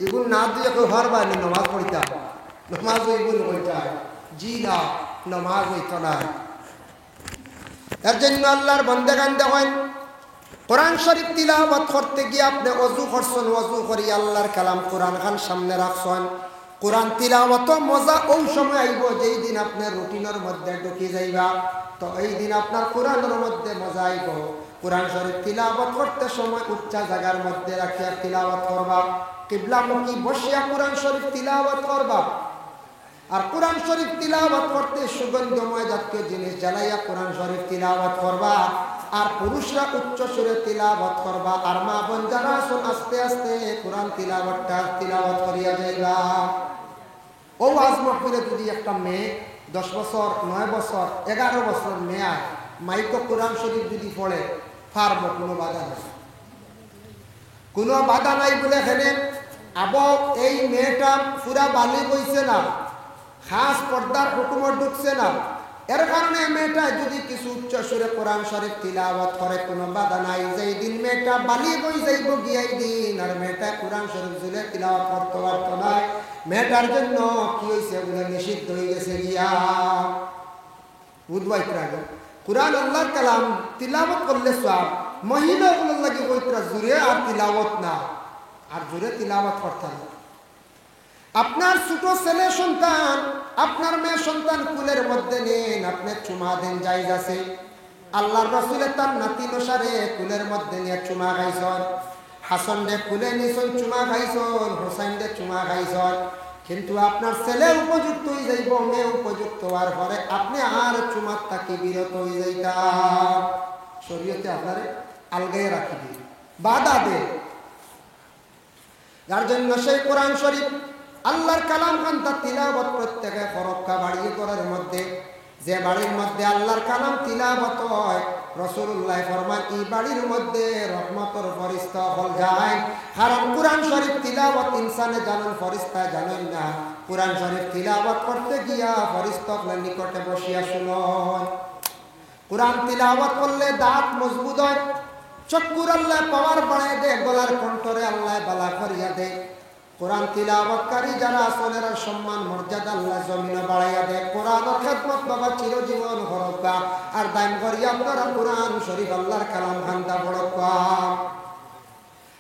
এগুলো না দিয়ে কেউ হারবা নি নামাজ পড়িতা, নামাজ এগুলো হইতা জি না, নামাজ হইত না। এর জন্য আল্লাহর বন্দেগান দেখেন কোরআন শরীফ তিলাওয়াত করতে গিয়ে আপনি ওযু করছেন, ওযু করি আল্লাহর কালাম কোরআন খান সামনে রাখছেন। কোরআন তিলাওয়াত মজা ওই সময় আইব যেই দিন আপনার রুটিনের মধ্যে ঢুকে যাইবা, তো এই দিন আপনার কোরআনের মধ্যে মজা আইব। কোরআন শরীফ তিলাওয়াত করতে সময় উচ্চা জায়গার মধ্যে রাখিয়া তিলাওয়াত করবা, কিবলামুখী বসিয়া কোরআন শরীফ তিলাওয়াত করবা। আর কোরআন শরীফ তিলাওয়াত করতে সুগন্ধময় জাতীয় জিনিস জ্বালাইয়া কোরআন শরীফ তিলাওয়াত করবা। আর পুরুষরা উচ্চ সুরে তিলাওয়াত করবা, আর মা বোন যারা আছেন আস্তে আস্তে কোরআন তিলাওয়াত করিয়া যাইবা। ও আজ মাহফিলে যদি একটা মেয়ে 10 বছর 9 বছর 11 বছর মেয়ে মাইক কোরআন শরীফ যদি পড়ে পারব, কোনো বাধা নেই, কোনো বাধা নাই। বলে এখানে আব এই মেয়েটা পুরা বালি বইছে না, খাস পর্দার হুকুমত ঢুকছে না, এর কারণে মেয়েটা যদি কিছু উচ্চ সুরে কোরআন শরীফ তিলাওয়াত করে কোনো বাধা নাই। যেই দিন মেয়েটা বালি বই যাইব গিয়াই দিন আর মেয়েটা কোরআন শরীফ জুলে তিলাওয়াত করতে পারতো না, মেয়েটার জন্য কি হয়েছে বলে নিষিদ্ধ হয়ে গেছে গিয়া। বুধবাই কোরআন আল্লাহর কালাম তিলাওয়াত করলে সব মহিলাগুলোর লাগে কইতরা জুড়ে আর তিলাওয়াত না, আর জুড়ে তিলাওয়াত করতে না। আপনার ছোট ছেলে সন্তান আপনার মেয়ে সন্তান কুলের মধ্যে নেন, আপনি চুমা দেন জায়েজ আছে। আল্লাহর রাসূল তার নাতি নসারে কুলের মধ্যে নিয়ে চুমা খাইছেন। হাসান ডে খুলে নিছন চুমা খাইছন, হোসাইন ডে চুমা খাইছন, কিন্তু আপনার ছেলে উপযুক্ত হয়ে যাইব, মেয়ে উপযুক্ত হওয়ার পরে আপনি আর চুমার তাকে বিরত হয়ে যাইতাম। শরীয়তে আপনারে আলগায় রাখি দিই, বাধা দে। যার জন্য সেই কোরআন শরীফ আল্লাহর কালাম খান তার তিলাবত প্রত্যেকে ফরক্কা বাড়িয়ে করার মধ্যে, যে বাড়ির মধ্যে আল্লাহর কালাম তিলাবত হয়, রাসূলুল্লাহ ফরমান এই বাড়ির মধ্যে রহমতের ফেরেশতা হল যায়। কারণ কোরআন শরীফ তিলাবত ইনসানে জানেন, ফেরেশতা জানেন না। কোরআন শরীফ তিলাবত করতে গিয়া ফেরেশতার নিকটে বসিয়া শুনুন। কোরআন তিলাবত করলে দাঁত মজবুত হয়, চক্ষুর আল্লাহ পাওয়ার বাড়ায় দে, গলার কণ্ঠরে আল্লাহ বালা করিয়া দে। কোরআন তিলাওয়াতকারী যারা আসলের সম্মান মর্যাদা আল্লাহ জমিনে বাড়াইয়া দেয়। কোরআনের খেদমত বাবা চিরজীবন হরকা আর দাইম করিয়া আপনারা কোরআন শরীফ আল্লাহর কালাম খান্দা বড়কা।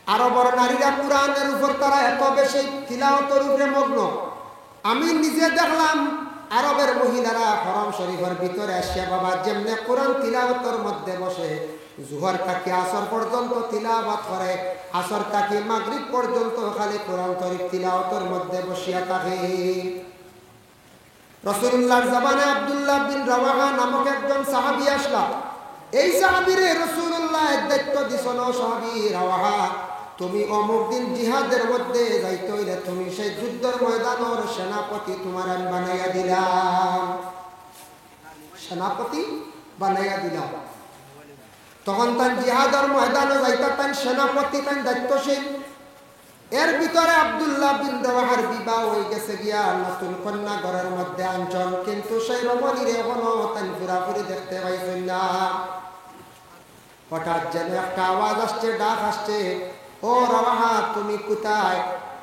আরবের নারীরা কোরআনের উপর তারা এত বেশি তিলাওয়াতের উপরে মগ্ন। আমি নিজে দেখলাম আরবের মহিলারা হরম শরীফের ভিতরে আসিয়া বাবা যেমনে কোরআন তিলাওয়াতের মধ্যে বসে জোহর থেকে আসর পর্যন্ত তিলাওয়াত করে, আসর থেকে মাগরিব পর্যন্ত খালি কোরআন শরীফ তিলাওয়াতের মধ্যে বসিয়া থাকে। রাসূলুল্লাহর জামানে আব্দুল্লাহ বিন রাওয়াহা নামক একজন সাহাবী আসলা। এই সাহাবীরে রাসূলুল্লাহ দায়িত্ব দিছেন, সাহাবী রাওয়াহা তুমি অমুক দিন জিহাদের মধ্যে যাইতে হইলে তুমি সেই যুদ্ধের ময়দানের সেনাপতি তোমার আমি বানাইয়া দিলাম, সেনাপতি বানাইয়া দিলাম। তখন তার জিহাদের ময়দানে যাইতা তার সেনাপতি তার দায়িত্বশীল। এর ভিতরে আব্দুল্লাহ বিন রাওয়াহার বিবাহ হয়ে গেছে গিয়া, নতুন কন্যা ঘরের মধ্যে আনছন, কিন্তু সেই রমণীর এখনো তাই পুরাপুরি দেখতে পাইছেন না। হঠাৎ যেন একটা আওয়াজ আসছে, ডাক আসছে, ও রাওয়াহা তুমি কোথায়?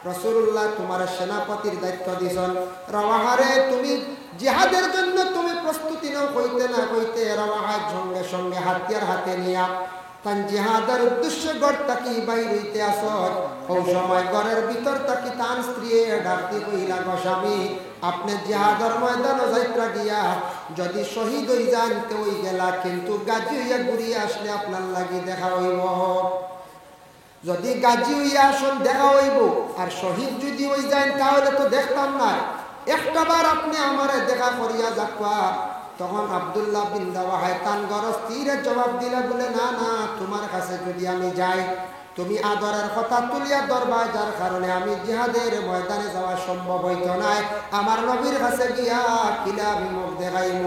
রাসূলুল্লাহ তোমার সেনাপতির দায়িত্ব দিছেন। রাওয়াহারে তুমি জিহাদের জন্য তুমি প্রস্তুতি নাও। হইতে না হইতে রাওয়াহা সঙ্গে সঙ্গে হাতিয়ার হাতে নিয়া তান জিহাদের উদ্দেশ্যে ঘর থাকি বাইর হইতে আসত। ওই সময় ঘরের ভিতর থাকি তান স্ত্রী ডাকতে কইলা, গো স্বামী আপনি জিহাদের ময়দানে যাইত্রা গিয়া যদি শহীদ হই যান তো ওই গেলা, কিন্তু গাজী হইয়া ঘুরিয়ে আসলে আপনার লাগি দেখা হইব। যদি গাজী হইয়া আসুন দেখা হইব, আর শহীদ যদি হই যান তাহলে তো দেখতাম না। একটাবার আপনি আমারে দেখা করিয়া যাকবা। তখন আব্দুল্লাহ বিন রাওয়াহা তান গরজ তীরে জবাব দিলা, বলে না না, তোমার কাছে যদি আমি যাই তুমি আদরের কথা তুলিয়া ধরবা, যার কারণে আমি জিহাদের ময়দানে যাওয়া সম্ভব হইত নাই। আমার নবীর কাছে গিয়া কিলা আমি মুখ দেখাইব,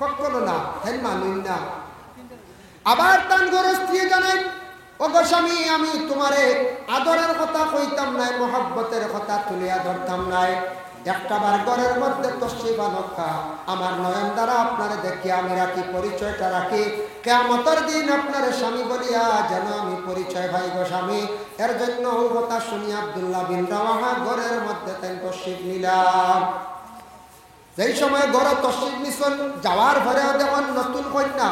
কখনো না, হেন মানুষ না। আবার তান গরজ স্ত্রী জানাই, ও গো স্বামী আমি তোমারে আদরের কথা কইতাম নাই, মহব্বতের কথা তুলিয়া ধরতাম নাই। একটাবার ঘরের মধ্যে তশরিফ আনকা, আমার নয়ন দ্বারা আপনারে দেখি আমি রাখি, পরিচয়টা রাখি, কিয়ামতের দিন আপনার স্বামী বলিয়া যেন আমি পরিচয় পাই গো স্বামী। এর জন্য ওই কথা শুনি আব্দুল্লাহ বিন রাওয়াহা ঘরের মধ্যে তাই তশরিফ নিলাম। যেই সময় ঘরে তশরিফ নিছেন, যাওয়ার পরে দেখুন নতুন কন্যা,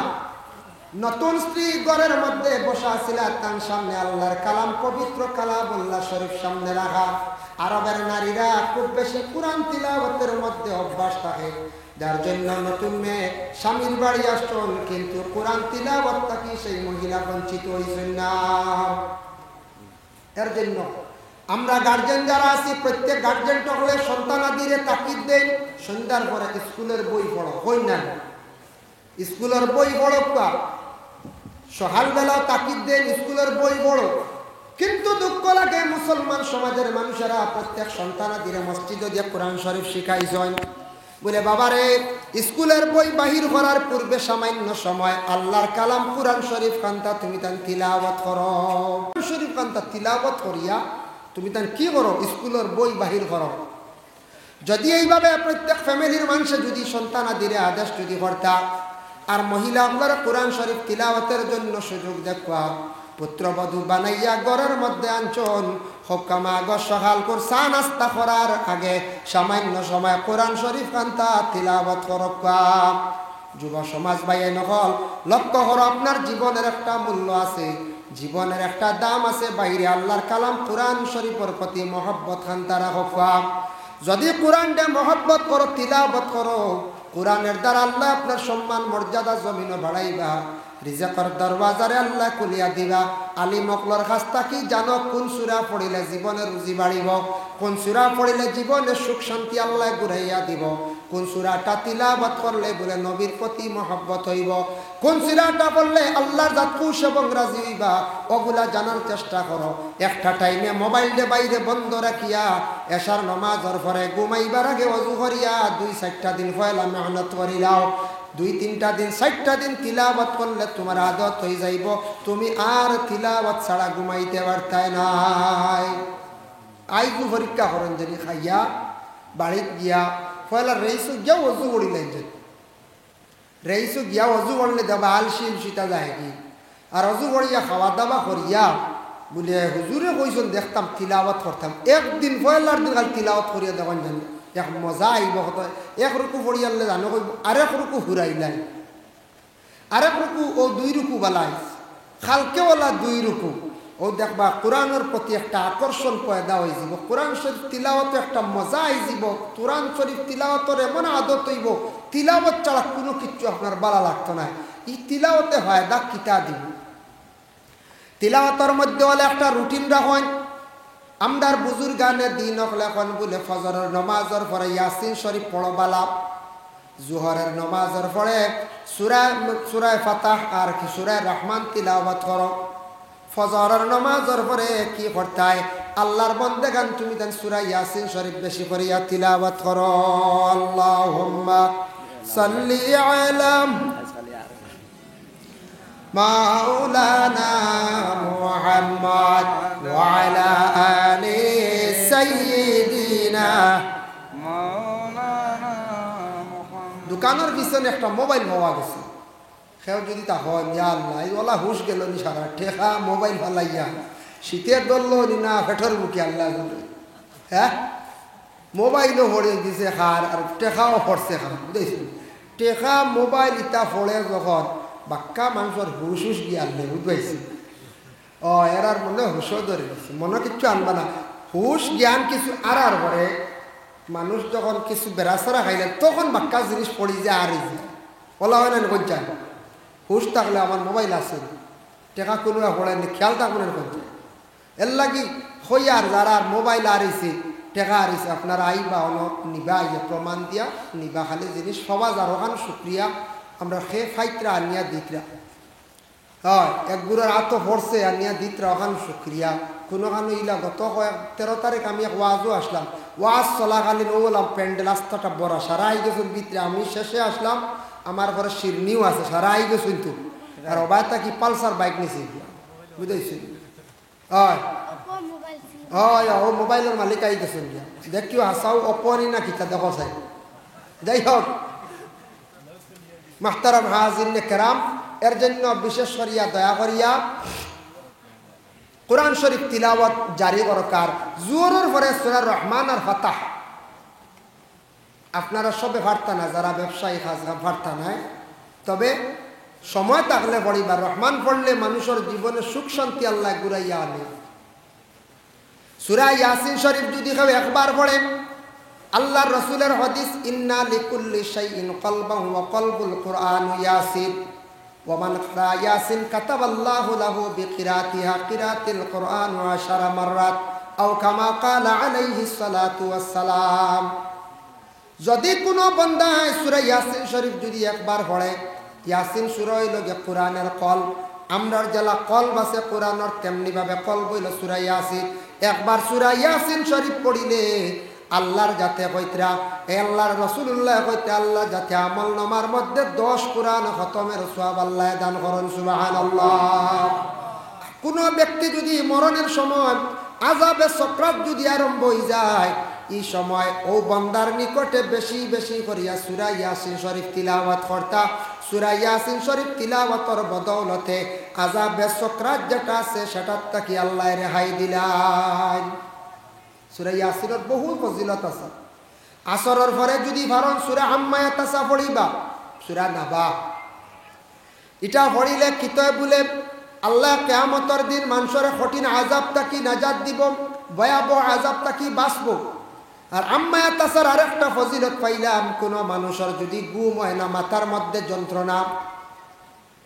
নতুন স্ত্রী ঘরের মধ্যে বসা ছিল, তার সামনে আল্লাহর কালাম, পবিত্র কালামুল্লাহ শরীফ সামনে রাখা। আরবের নারীরা খুব বেশি কোরআন তিলাওয়াতের মধ্যে অভ্যাস থাকে, যার জন্য নতুন মেয়ে স্বামীর বাড়ি আসছেন, কিন্তু কোরআন তিলাওয়াত থেকে সেই মহিলা বঞ্চিত হয়েছেন না। এর জন্য আমরা গার্জেন যারা আছি, প্রত্যেক গার্জেন হলে সন্তানাদিরে তাকিদ দেন, সন্ধ্যার পরে স্কুলের বই পড়ো, হই না স্কুলের বই পড়ো, সকালবেলাও তাকিদ দেন স্কুলের বই পড়ো। কিন্তু দুঃখ লাগে মুসলমান সমাজের মানুষেরা প্রত্যেক সন্তানাদিরে মসজিদে দিয়ে কোরআন শরীফ শিখাইছেন। বলে বাবারে স্কুলের বই বাহির করার পূর্বে সামান্য সময় আল্লাহর কালাম কোরআন শরীফ কান্তা তুমি তান তিলাওয়াত করো। শরীফ কান্তা তিলাওয়াত করিয়া তুমি তান কি করো? স্কুলের বই বাহির করো। যদি এইভাবে প্রত্যেক ফ্যামিলির মানুষে যদি সন্তানাদিরে আদেশ যদি করতা, আর মহিলা আপনারা কোরআন শরীফ তিলাওয়াতের জন্য সুযোগ দেখবা, পুত্রবধূ বানাইয়া ঘরের মধ্যে আনছন, হকামা আগর সকাল কর চা নাস্তা করার আগে সামান্য সময় কোরআন শরীফ কান্তা তিলাওয়াত করবা। যুব সমাজ ভাইয়ে নকল লক্ষ্য করো, আপনার জীবনের একটা মূল্য আছে, জীবনের একটা দাম আছে। বাইরে আল্লাহর কালাম কোরআন শরীফের প্রতি মহব্বত কান্তা রাখবা। যদি কোরআন দে মহব্বত করো, তিলাওয়াত করো, কোরআনের দ্বারা আল্লাহ আপনার সম্মান মর্যাদা জমিনে বাড়াইবা, রিজেকর দরওয়াজারে আল্লাহ খুলিয়া দিবা। আলী মকলর খাস্তা কি জানো কোন সূরা পড়িলে জীবনে রুজি বাড়িব, কোন সূরা পড়িলে জীবনে সুখ শান্তি আল্লাহ ঘুরাইয়া দিব, কোন সূরাটা তিলাওয়াত করলে বলে নবীর প্রতি মহব্বত হইব, কোন সূরাটা পড়লে আল্লাহর জাত খুশ এবং রাজি হইবা, ওগুলা জানার চেষ্টা করো। একটা টাইমে মোবাইল বাইরে বন্ধ রাখিয়া এশার নমাজের পরে ঘুমাইবার আগে ওযু করিয়া 2-4টা দিন পয়লা মেহনত করিলাও। 2-3টা দিন 4টা দিন তিলাওয়াত করলে তোমার আদত হয়ে যাইব, তুমি আর তিলাওয়াত ছাড়া ঘুমাইতে পারতাই নাই। আইজু পরীক্ষা করেন যদি খাইয়া বাড়িত গিয়া পয়লা রেইসু গিয়া অজু করিলেন, যে রেইসু গিয়া অজু করলে দেবা আলসি উলসিটা যায় কি, আর অজু করিয়া খাওয়া দাওয়া করিয়া বলে হুজুরে কইছেন দেখতাম তিলাওয়াত করতাম, একদিন পয়লার দিন খালি তিলাওয়াত করিয়া দেখেন জানি এক মজা আইব। এক রুকু পড়িয়ালে জানো কইব, আরেক রুকু ঘুরাইলাই, আরেক রুকু ও 2 রুকু বালাই, খালকে ওলা 2 রুকু ও দেখবা কোরআনের প্রতি একটা আকর্ষণ পয়দা হয়ে যাব। কোরআন শরীফ তিলাওয়াত একটা মজা আই যাব। কোরআন শরীফ তিলাওয়াতের এমন আদত হইব, তিলাওয়াত ছাড়া কোনো কিছু আপনার ভালো লাগতো না। এই তিলাওয়াতে ফায়দা কিতা দিব, তিলাওয়াতের মধ্যে হলে একটা রুটিন রাখেন। আমরার বুজুর্গানে দিন লেখন বলে ফজরের নমাজের পরে ইয়াসিন শরীফ পড়বালা, জোহরের নমাজের পরে সূরা ফাতাহ আর কি সূরা রহমান তিলাওয়াত করো। ফজরের নমাজের পরে কি করতে হয়, আল্লাহর বন্দেগান তুমি দেন সূরা ইয়াসিন শরীফ বেশি করিয়া তিলাওয়াত করো। আল্লাহুম্মা সাল্লি আলা মাওলানা মুহাম্মদ ওয়া আলা আলি সাইয়্যিদিনা মাওলানা মুহাম্মদ। দোকানের পিছনে একটা মোবাইল পাওয়া গেছে, সেও যদি তা হয় ইয়া আল্লাহ ওলা হুশ গেল নি সারা ঠেকা মোবাইল ফালাইয়া শীতের দললো নি না ফেটর মুখে আল্লাহ, হ্যাঁ মোবাইলও পড়ে দিছে খার আর টেকাও পড়ছে খার, বুঝেছি টেকা মোবাইল ইটা পড়ে যখন বাক্কা মানুষের হুশ হুশ গিয়ে আনলে বুঝবাইছি। ও এরার মনে হুশও ধরে গেছে, মনে কিচ্ছু আনবা না, হুশ জ্ঞান কিছু আর পরে মানুষ যখন কিছু বেড়াছাড়া খাইলেন তখন বাক্কা জিনিস পড়ি যায় আর বলা হয় না কঞ্চান। হুশ থাকলে আমার মোবাইল আছে, টেকা কোনো পড়েনি, খেয়াল থাকবে না কঞ্চান। এর লাগি হইয়ার যারা মোবাইল আরিছে টেকা আরিছে আপনারা আইবা অন নিবা, ইয়ে প্রমাণ দিয়া নিবা, খালি জিনিস সবাই আর ওখান শুক্রিয়া আমরা সে ফাইতরা আনিয়া দিতরা, হয় এক গুড়ের আতো পড়ছে আনিয়া দিতরা ওখান শুক্রিয়া। কোনো কানো ইলা গত 13 তারিখ আমি এক ওয়াজও আসলাম, ওয়াজ চলাকালীন ও বললাম প্যান্ডেল রাস্তাটা বড় সারা আই গেছেন ভিতরে, আমি শেষে আসলাম আমার ঘরে শিরনিও আছে সারা আই গেছেন তো, আর ওবায়তা কি পালসার বাইক নিছে বুঝেছি। হয় হয় ও মোবাইলের মালিক আই গেছেন গিয়া দেখিও হাসাও অপরি না কিতা দেখো চাই। যাই হোক মাহতারাম হাজিরিনে কেরাম, এর জন্য বিশেষ করিয়া দয়া করিয়া কোরআন শরীফ তিলাওয়াত জারি দরকার। জোরের পরে সূরা রহমান আর ফাতাহ আপনারা সবে পারতা না, যারা ব্যবসায়ী কাজ পারতা নাই, তবে সময় থাকলে পড়িবা। রহমান পড়লে মানুষের জীবনে সুখ শান্তি আল্লাহ ঘুরাইয়া আনে। সূরা ইয়াসিন শরীফ যদি কেউ একবার পড়েন, আল্লাহর রাসূলের হাদিস ইন্না লিকুল্লি শাইইন কলবান ওয়া কলবুল কুরআন ইয়াসিন ওয়া মান ক্রা ইয়াসিন কাতাবাল্লাহু লাহু বিকিরাতিহা কিরাতিল কুরআন 10 মাররাত আও কামা ক্বালা আলাইহিস সালাতু ওয়াস সালাম। যদি কোনো বান্দা সূরা ইয়াসিন শরীফ যদি একবার পড়ে, ইয়াসিন সূরা হইল কোরআনের কল, আমরার জেলা কল বাসে কোরআনের তেমনি ভাবে কল হইল সূরা ইয়াসিন। একবার সূরা ইয়াসিন শরীফ পড়িলে আল্লাহর যাতে কইতরা আল্লাহর রাসূলুল্লাহ কইতে আল্লাহ যাতে আমল নামার মধ্যে 10 কোরআন খতমের সওয়াব আল্লাহ দান করেন, সুবহানাল্লাহ। কোন ব্যক্তি যদি মরণের সময় আযাবে সকরাত যদি আরম্ভ হয়ে যায়, এই সময় ও বান্দার নিকটে বেশি বেশি করিয়া সূরা ইয়াসিন শরীফ তিলাওয়াত করতা। সূরা ইয়াসিন শরীফ তিলাওয়াতের বদৌলতে আযাবে সকরাত যেটা আছে সেটার থেকে আল্লাহ রেহাই দিলেন। সূরা ইয়াসিনের বহু ফজিলত আছে। আসরের পরে যদি ভারণ সূরা আম্মা ইয়াতাসা পড়িবা, সূরা নাবা এটা পড়িলে কিতয় বলে আল্লাহ কিয়ামতের দিন মানুষের কঠিন আযাব থেকে নাজাত দিব, ভয়াবহ আযাব থেকে বাঁচবো। আর আম্মা ইয়াতাসার আরেকটা ফজিলত পাইলাম, কোন মানুষের যদি ঘুম হয় না, মাথার মধ্যে যন্ত্রণা,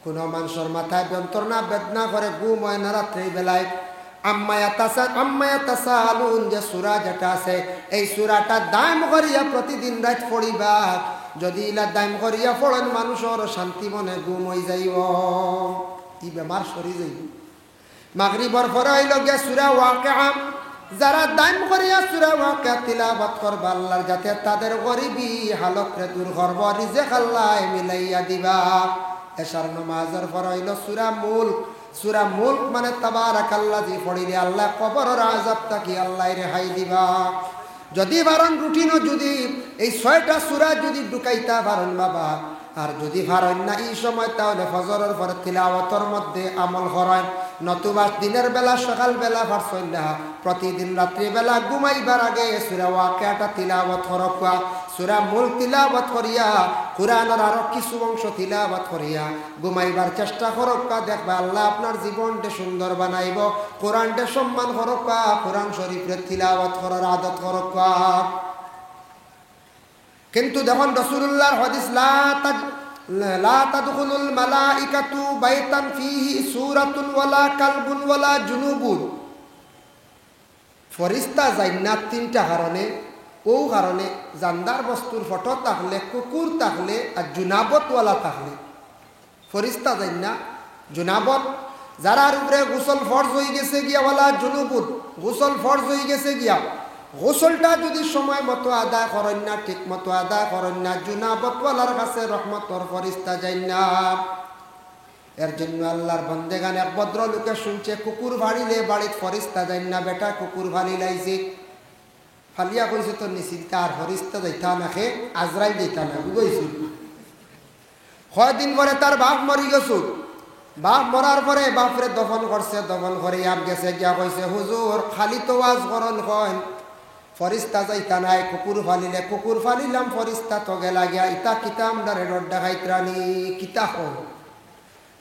কোনো মানুষের মাথায় যন্ত্রণা বেদনা করে ঘুম হয় না রাত্রি বেলায়। আম্মা ইয়াতাসাআলুন যে সূরা যেটা আছে এই সূরাটা দাম করিয়া প্রতিদিন রাত পড়িবা। যদি ইলা দাম করিয়া পড়েন মানুষের শান্তি মনে ঘুম হয়ে যাইব, ই বেমার সরি যাইব। মাগরিবর পরে হইল গিয়া সূরা ওয়াকিআ, যারা দাম করিয়া সূরা ওয়াকিআ তিলাওয়াত করবা আল্লাহর যাতে তাদের গরিবী হালতরে দূর করব, রিজিক আল্লাহ মিলাইয়া দিবা। এশার নামাজের পরে হইল সূরা মুলক। সূরা মুলক মানে তাবারাকাল্লাযী পড়িলে আল্লাহ কবরের আযাব থাকি আল্লাহ রেহাই দিবা। যদি বারণ রুটিনও যদি এই 6টা সূরা যদি ঢুকাইতা পারেন বাবা, আর যদি পারেন না এই সময় তাহলে ফজরের পরে তিলাওয়াতের মধ্যে আমল করেন। নতুবা দিনের বেলা সকাল বেলা পারছেন না, প্রতিদিন রাত্রি বেলা ঘুমাইবার আগে সূরা ওয়াকিআটা তিলাওয়াত করবা। সূরা মুলক তিলাওয়াত করিয়া কুরআনের আরো কিছু অংশ তিলাওয়াত করিয়া ঘুমাইবার চেষ্টা করবা। দেখবা আল্লাহ আপনার জীবনটা সুন্দর বানাইব, কোরআনটা সম্মান করবা, কোরআন শরীফের তিলাওয়াত করার আদত করবা। কিন্তু দেখুন রাসূলুল্লাহর হাদিস, লা তাদখুলুল মালাইকাতু বাইতান ফীহি সূরাতুন ওয়ালা কালবুন ওয়ালা জুনুবুন। ফেরেশতা যায় না 3টা কারণে। ও কারণে জানদার বস্তুর ফটো থাকলে, কুকুর থাকলে আর জুনাবতওয়ালা থাকলে ফেরেশতা যায় না। জুনাবত যারার উপরে গোসল ফরজ হয়ে গেছে গিয়া, ওয়ালা জুনুবুন গোসল ফরজ হয়ে গেছে গিয়া, গোসলটা যদি সময় মতো আদা করেন না, ঠিক মতো আদা করেন না, জুনাবতওয়ালার কাছে রহমতর ফেরেশতা যায় না। এর জন্য আল্লাহর বন্দেগান এক ভদ্রলোকে শুনছে কুকুর ভাড়িলে বাড়িতে ফেরেশতা যায় না। বেটা কুকুর ভালি লাইছে, ফালিয়া কইছে তো নিশ্চিন্তা আর ফেরেশতা যাইতা না, খে আজরাইল যাইতা না, বুঝাইছি। কয়দিন পরে তার বাপ মরি গেছে। বাপ মরার পরে বাপরে দফন করছে, দফন করে আপ গেছে গিয়া কইছে হুজুর খালি তো ওয়াজ করন কন, ফেরেশতা যাইতা নাই। কুকুর ফালিলে কুকুর ফালিলাম, ফেরেশতা তো গেলা গিয়া, ইতা কিতা আমরা রেডর দেখাইত্রানি কিতা কই।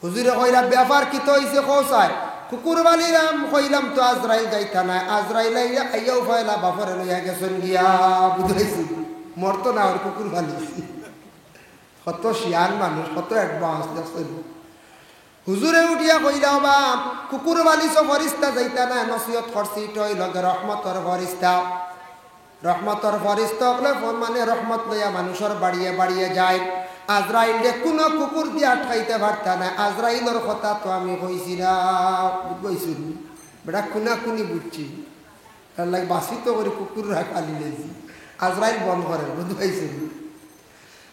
হুজুরে কইলা ব্যাপার কি তো হইছে কৌসায়, কুকুর ফালিলাম কইলাম তো আজরাইল যাইতা নাই, আজরাইল আইয়াও ফাইলা বাপরে লইয়া গেছেন গিয়া, বুঝাইছি। মরতো না ওর কুকুর ফালিছি। কত শিয়ান মানুষ, কত অ্যাডভান্স দেখছেন। হুজুরে উঠিয়া কইলা বা কুকুর ফালিছ ফেরেশতা যাইতা নাই, নসিহত করছি তই লগে রহমতর ফেরেশতা। রহমতর ফেরেশতা হলে মানে রহমত লইয়া মানুষের বাড়িয়ে বাড়িয়ে যায়। আজরাইলে কোনো কুকুর দিয়ে আটকাইতে পারতা না। আজরাইলের কথা তো আমি কইছি না, বুঝছি বেটা খুনা খুনি বুঝছি, তার লাগে বাসিত করে কুকুর ফালি লেছি। আজরাইল বন্ধ করে, বুঝতে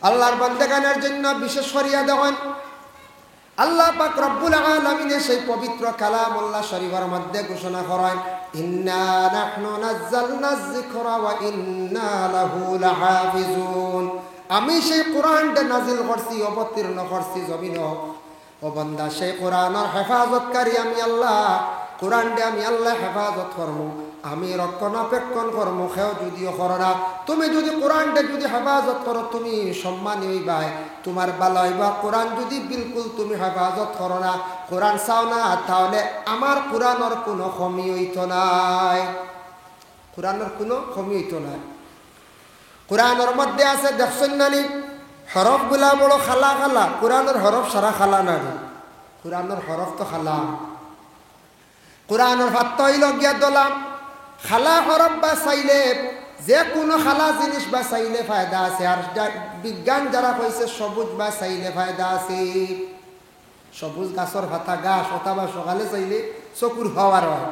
আল্লাহর বান্দাগানের জন্য বিশেষ করিয়া দেখেন আল্লাহ পাক রব্বুল আলামিনের সেই পবিত্র কালামুল্লাহ শরীফের মধ্যে ঘোষণা করেন, ইন্না নাহনু নাযালনায যিকরা ওয়া ইন্না লাহু লাহাফিজুন। আমি সেই কোরআনটা নাজিল করছি, অবতীর্ণ করছি জমিনে। ও বান্দা সেই কোরআনের হেফাজতকারী আমি আল্লাহ। কোরআনটা আমি আল্লাহ হেফাজত করবো, আমি রক্ষণাবেক্ষণ করবো। সেও যদিও করো না, তুমি যদি কোরআনটা যদি হেফাজত করো তুমি সম্মানী হইবা, তোমার ভালো হইবা। কোরআন যদি বিলকুল তুমি হেফাজত করো না, কোরআন চাও না, তাহলে আমার কোরআনের কোনো কমি হইতো নাই, কোরআনের কোনো কমি হইতো নাই। কোরআনের মধ্যে আছে দেখছেন নানি হরফগুলা বড় খালা খালা, কোরআনের হরফ সারা খালা না, কোরআনের হরফ তো খালা। কোরআনের ভাত হইল গিয়া দলাম খালা হরফ বা চাইলে যে কোনো খালা জিনিস বা চাইলে ফায়দা আছে। আর বিজ্ঞান যারা কইছে সবুজ বা চাইলে ফায়দা আছে। সবুজ গাছের ভাতা গাছ অথবা সকালে চাইলে চকুর হওয়ার হয়।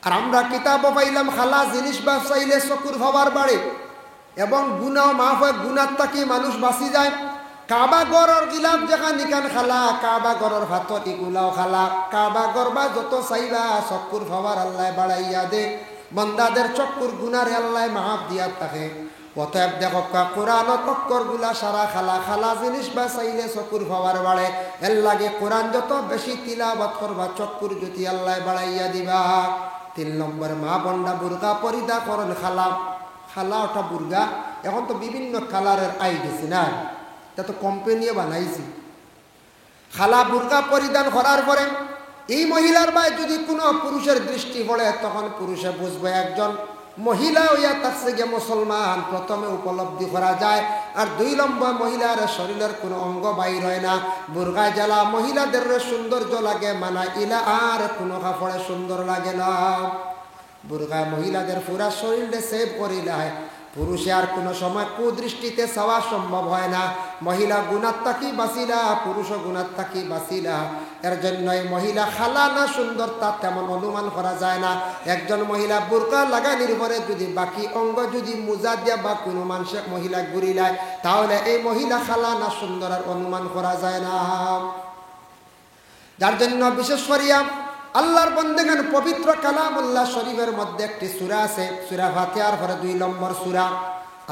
আর আমরা কিতাবও পাইলাম খালা জিনিস বা চাইলে চকুর হওয়ার বাড়ে এবং গুনাও মাফ হয়, গুনার তাকি মানুষ বাঁচি যায়। কাবা গড়র গিলাপ যেখান নিকান খালা, কাবা গড়র ভাতত এগুলাও খালা। কাবা গড় বা যত চাইবা চকুর হওয়ার আল্লাহ বাড়াইয়া দে, বন্দাদের চকুর গুনারে আল্লাহ মাফ দিয়া থাকে। অতএব দেখো কোরআনত অক্ষর গুলা সারা খালা, খালা জিনিস বা চাইলে চকুর হওয়ার বাড়ে। এর লাগে কোরআন যত বেশি তিলাওয়াত করবা চকুর জ্যোতি আল্লাহ বাড়াইয়া দিবা। 3 নম্বর মা বন্ডা বুরকা পরিদা করন খালা। খালা ওটা বুর্গা এখন তো বিভিন্ন কালারের আই গেছে না, এটা তো কোম্পানিও বানাইছি। খালা বুর্গা পরিধান করার পরে এই মহিলার ভাই যদি কোনো পুরুষের দৃষ্টি পড়ে তখন পুরুষে বুঝবে একজন মহিলা হইয়া থাকছে গিয়ে মুসলমান প্রথমে উপলব্ধি করা যায়। আর 2 নম্বর মহিলার শরীরের কোনো অঙ্গ বাইর হয় না। বুরকা জ্বালা মহিলাদের সৌন্দর্য লাগে মানা ইলা, আর কোনো কাপড়ে সুন্দর লাগে না। বুরকা মহিলাদের পুরা শরীরে সেভ করিলায়, পুরুষে আর কোনো সময় কুদৃষ্টিতে চাওয়া সম্ভব হয় না। মহিলা গুণাত থাকি বাঁচিলা, পুরুষও গুণাত থাকি বাঁচিলা। এর জন্যই মহিলা খালা না সুন্দর তা তেমন অনুমান করা যায় না। একজন মহিলা বুরকা লাগানির পরে যদি বাকি অঙ্গ যদি মোজা দিয়া বা কোনো মানুষের মহিলা ঘুরিলায়, তাহলে এই মহিলা খালা না সুন্দর আর অনুমান করা যায় না। যার জন্য বিশেষ করিয়া আল্লাহর বন্দেগান পবিত্র কালামুল্লাহ শরীফের মধ্যে একটি সূরা আছে, সূরা ফাতিহার পরে 2 নম্বর সূরা।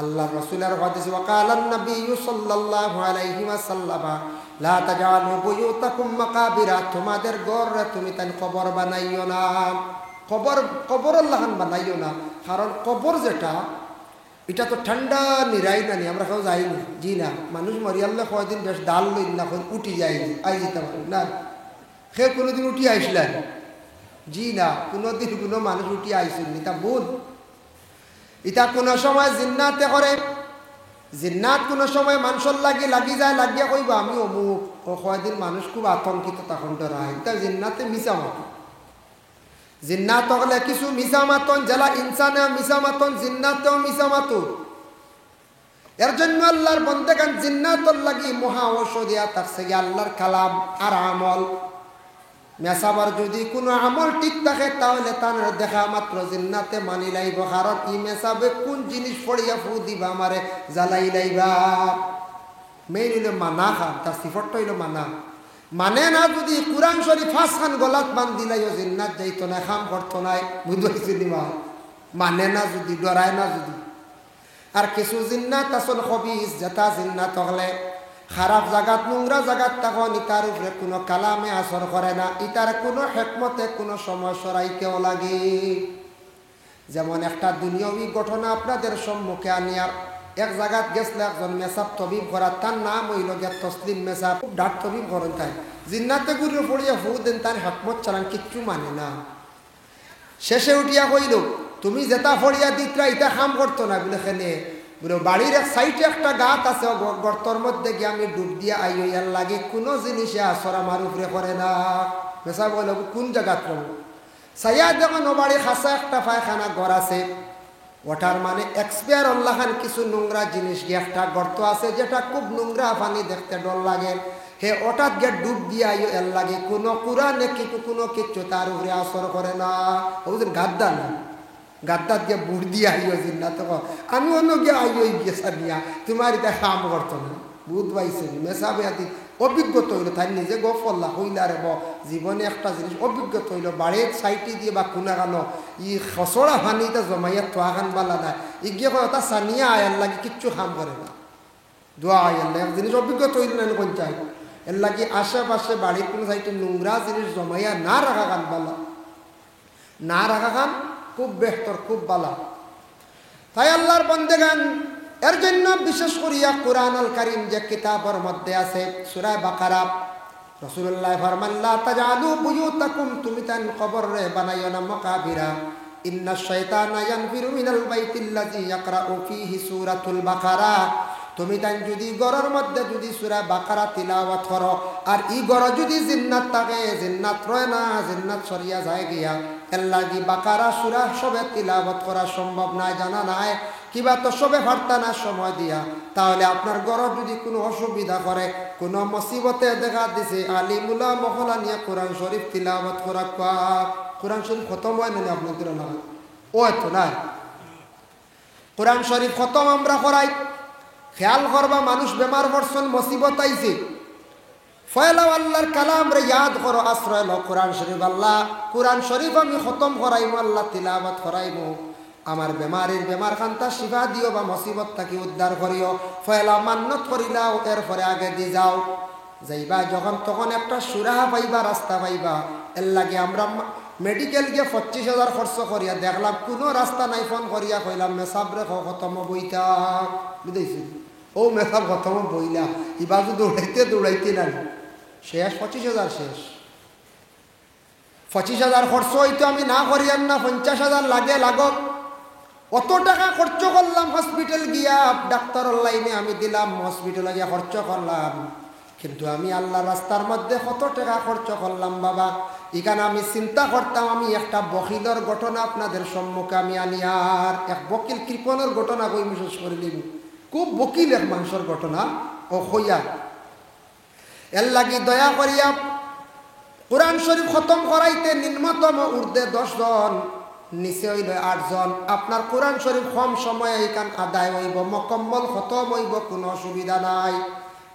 আল্লাহর রাসূলের হাদিস ওয়াকালান নবী সাল্লাল্লাহু আলাইহি ওয়াসাল্লাম লা তাজালু বুয়ুতাকুম মাকাবিরা, তোমাদের ঘরে তুমি তাই কবর বানাইও না। কবর আল্লাহন বানাইও না, কারণ কবর যেটা এটা তো ঠান্ডা নিরাই না, আমরা কেউ যাইনি জি না। মানুষ মরিয়াল্লা কয়দিন বেশ ডাল লই না, উঠি যায়নি আই যেতে পারি না। সে কোনোদিন উঠি আইসলেন জি না, কোনোদিন কোনো মানুষ উঠি আইসেননি। তা ভুল। ইটা কোনো সময় জিন্নাতে করে, জিন্নাত কোনো সময় মানুষের লাগি যায়, লাগিয়া কইব আমি অমুক। ও কয়দিন মানুষ খুব আতঙ্কিত তখন ডরায়। তা জিন্নাতে মিশা মতো, জিন্নাত হলে কিছু মিশা মাতন, যারা ইনসানে মিশা মাতন জিন্নাতেও মিশা মাতো। এর জন্য আল্লাহর বন্দেগান জিন্নাতর লাগি মহা ঔষধিয়া থাকছে আল্লাহর কালাম আর আমল। মেসাবার যদি কোনো আমল ঠিক থাকে তাহলে তার দেখা মাত্র জিন্নাতে মানি লাইব, কারণ ই মেসাবে কোন জিনিস পড়িয়া ফু দিবা আমারে জ্বালাই লাইবা। মেইন হইল মানা খান, তার সিফরটা হইল মানা। মানে না যদি কুরআন শরীফ 5 খান গলাত বান্ধিলাইও জিন্নাত যাইতো না, খাম করতো নাই, বুঝতে দিবা। মানে না যদি, ডরায় না যদি। আর কিছু জিন্নাত আসল খবিস, যেটা জিন্নাত হলে খারাপ জায়গাত নোংরা জায়গাত তখন ইতার উপরে কোনো কালামে আসর করে না, ইতার কোনো হেকমতে কোনো সময় সরাইতেও লাগে। যেমন একটা দুনিয়াবী ঘটনা আপনাদের সম্মুখে আনিয়ার। এক জায়গাত গেছিল একজন মেসাব তবিব করার, তার নাম হইল গিয়া তসলিম মেসাব। খুব ডাক তবিব করেন তাই, জিন্নাতে ঘুরে পড়িয়া ফু দেন, তার হেকমত চালান কিচ্ছু মানে না। শেষে উঠিয়া কইল তুমি যেটা ফড়িয়া দিতরা ইটা কাম করতো না বলে। খেলে বলে বাড়ির এক সাইডে একটা গাছ আছে, গর্তর মধ্যে গিয়ে আমি ডুব দিয়ে আই ইয়ার লাগে কোনো জিনিসে আসর আমার উপরে করে না। মেসা বলে কোন জায়গাত রব সাইয়া যখন ও বাড়ি খাসা একটা পায়খানা ঘর আছে, ওটার মানে এক্সপায়ার অল্লাহান কিছু নোংরা জিনিস গিয়ে একটা গর্ত আছে যেটা খুব নোংরা, পানি দেখতে ডর লাগে। হে ওটাত গিয়ে ডুব দিয়ে আইও এর লাগে কোনো কুরআনে কোনো কিচ্ছু তার উপরে আসর করে না। ওদের গাদ্দা না, গাদ্দাত গিয়ে বুড় দিয়ে আইও জিন্নাত। আমি অন্য গিয়ে আইও গিয়ে সারিয়া তোমার এটা কাম করতো না, বুধ পাইছে মেসাবে আদি অভিজ্ঞতা হইলো। তাই নিজে গফল্লা হইলা রে জীবনে একটা জিনিস অভিজ্ঞতা হইলো। বাড়ির সাইটি দিয়ে বা কোনা কানো ই খসড়া পানিতে জমাইয়া থোয়া খান বালা নাই, ই গিয়ে কয় ওটা সানিয়া আয়ার লাগে কিচ্ছু কাম করে না, দোয়া আয়ার লাগে। এক জিনিস অভিজ্ঞতা হইল না কোন চাই এর লাগে আশেপাশে বাড়ির কোনো সাইটে নোংরা জিনিস জমাইয়া না রাখা খান বালা, না রাখা খান খুব বেহতর, খুব বালা। তাই আল্লাহর বন্দেগান এর জন্য বিশেষ করিয়া কুরআন আল কারীম যে কিতাবের মধ্যে আছে সূরা বাকারা, রাসূলুল্লাহ ফরমান লা তাজালু বুয়ুতাকুম, তুমি তান কবরে বানাইও না মাকাবিরা। ইন্নাশ শাইতানা ইয়ানফিরু মিনাল বাইতিল্লাযী ইয়াকরাউ ফীহি সূরাতুল বাকারা। তুমি তাই যদি ঘরের মধ্যে যদি সূরা বাকারা তিলাওয়াত করো, আর ই ঘর যদি জিন্নাত থাকে, জিন্নাত রয় না, জিন্নাত সরিয়া যায় গিয়া, এর লাগি বাকারা সূরা সবে তিলাওয়াত করা সম্ভব নাই, জানা নাই কিবা তো সবে পারতা না সময় দিয়া। তাহলে আপনার ঘর যদি কোনো অসুবিধা করে, কোনো মুসিবতে দেখা দিছে, আলিমুল্লাহ মহলা নিয়ে কোরআন শরীফ তিলাওয়াত করা। কোরআন শরীফ খতম হয় না আপনাদের না? ও তো নাই, কোরআন শরীফ খতম আমরা করাই। খেয়াল করবা মানুষ বেমার পড়ছেন, মুসিবত আইছে, ফয়লাও আল্লাহর কালাম রে ইয়াদ করো, আশ্রয় লো কোরআন শরীফ। আল্লাহ কোরআন শরীফ আমি খতম করাইমু, আল্লাহ তিলাওয়াত করাইমু, আমার বেমারের বেমার খান্তা শিফা দিও বা মুসিবত থাকি উদ্ধার করিও। ফয়লা মান্নত করিলাও, এরপরে আগে দি যাও যাইবা, যখন তখন একটা সুরাহা পাইবা, রাস্তা পাইবা। এর লাগে আমরা মেডিকেল গিয়ে 25,000 খরচ করিয়া দেখলাম কোনো রাস্তা নাই, ফোন করিয়া কইলাম মেসাবরে খতম বইতা, বুঝেছি ও মেসাব খতম বইলা, ইবাজু দৌড়াইতে দৌড়াইতে নাই শেষ, 25,000 শেষ। 25,000 খরচ হইতো আমি না করিয়ান না, 50,000 লাগে লাগক, অত টাকা খরচ করলাম হসপিটাল গিয়া, ডাক্তার লাইনে আমি দিলাম, হসপিটালে গিয়া খরচ করলাম, কিন্তু আমি আল্লাহর রাস্তার মধ্যে কত টাকা খরচ করলাম বাবা। এখানে আমি চিন্তা করতাম, আমি একটা বকিলের ঘটনা আপনাদের সম্মুখে আমি আনি, আর এক বকিল কৃপণের ঘটনা কই বিশেষ করে নিব, খুব বকিল এক মানুষের ঘটনা ও হইয়া। এর লাগি দয়া করিয়া কোরআন শরীফ খতম করাইতে নিম্নতম ঊর্ধ্বে 10 জন, নিচে হইল 8 জন। আপনার কোরআন শরীফ কম সময়ে এইখান আদায় হইব, মকম্মল খতম হইব, কোনো অসুবিধা নাই।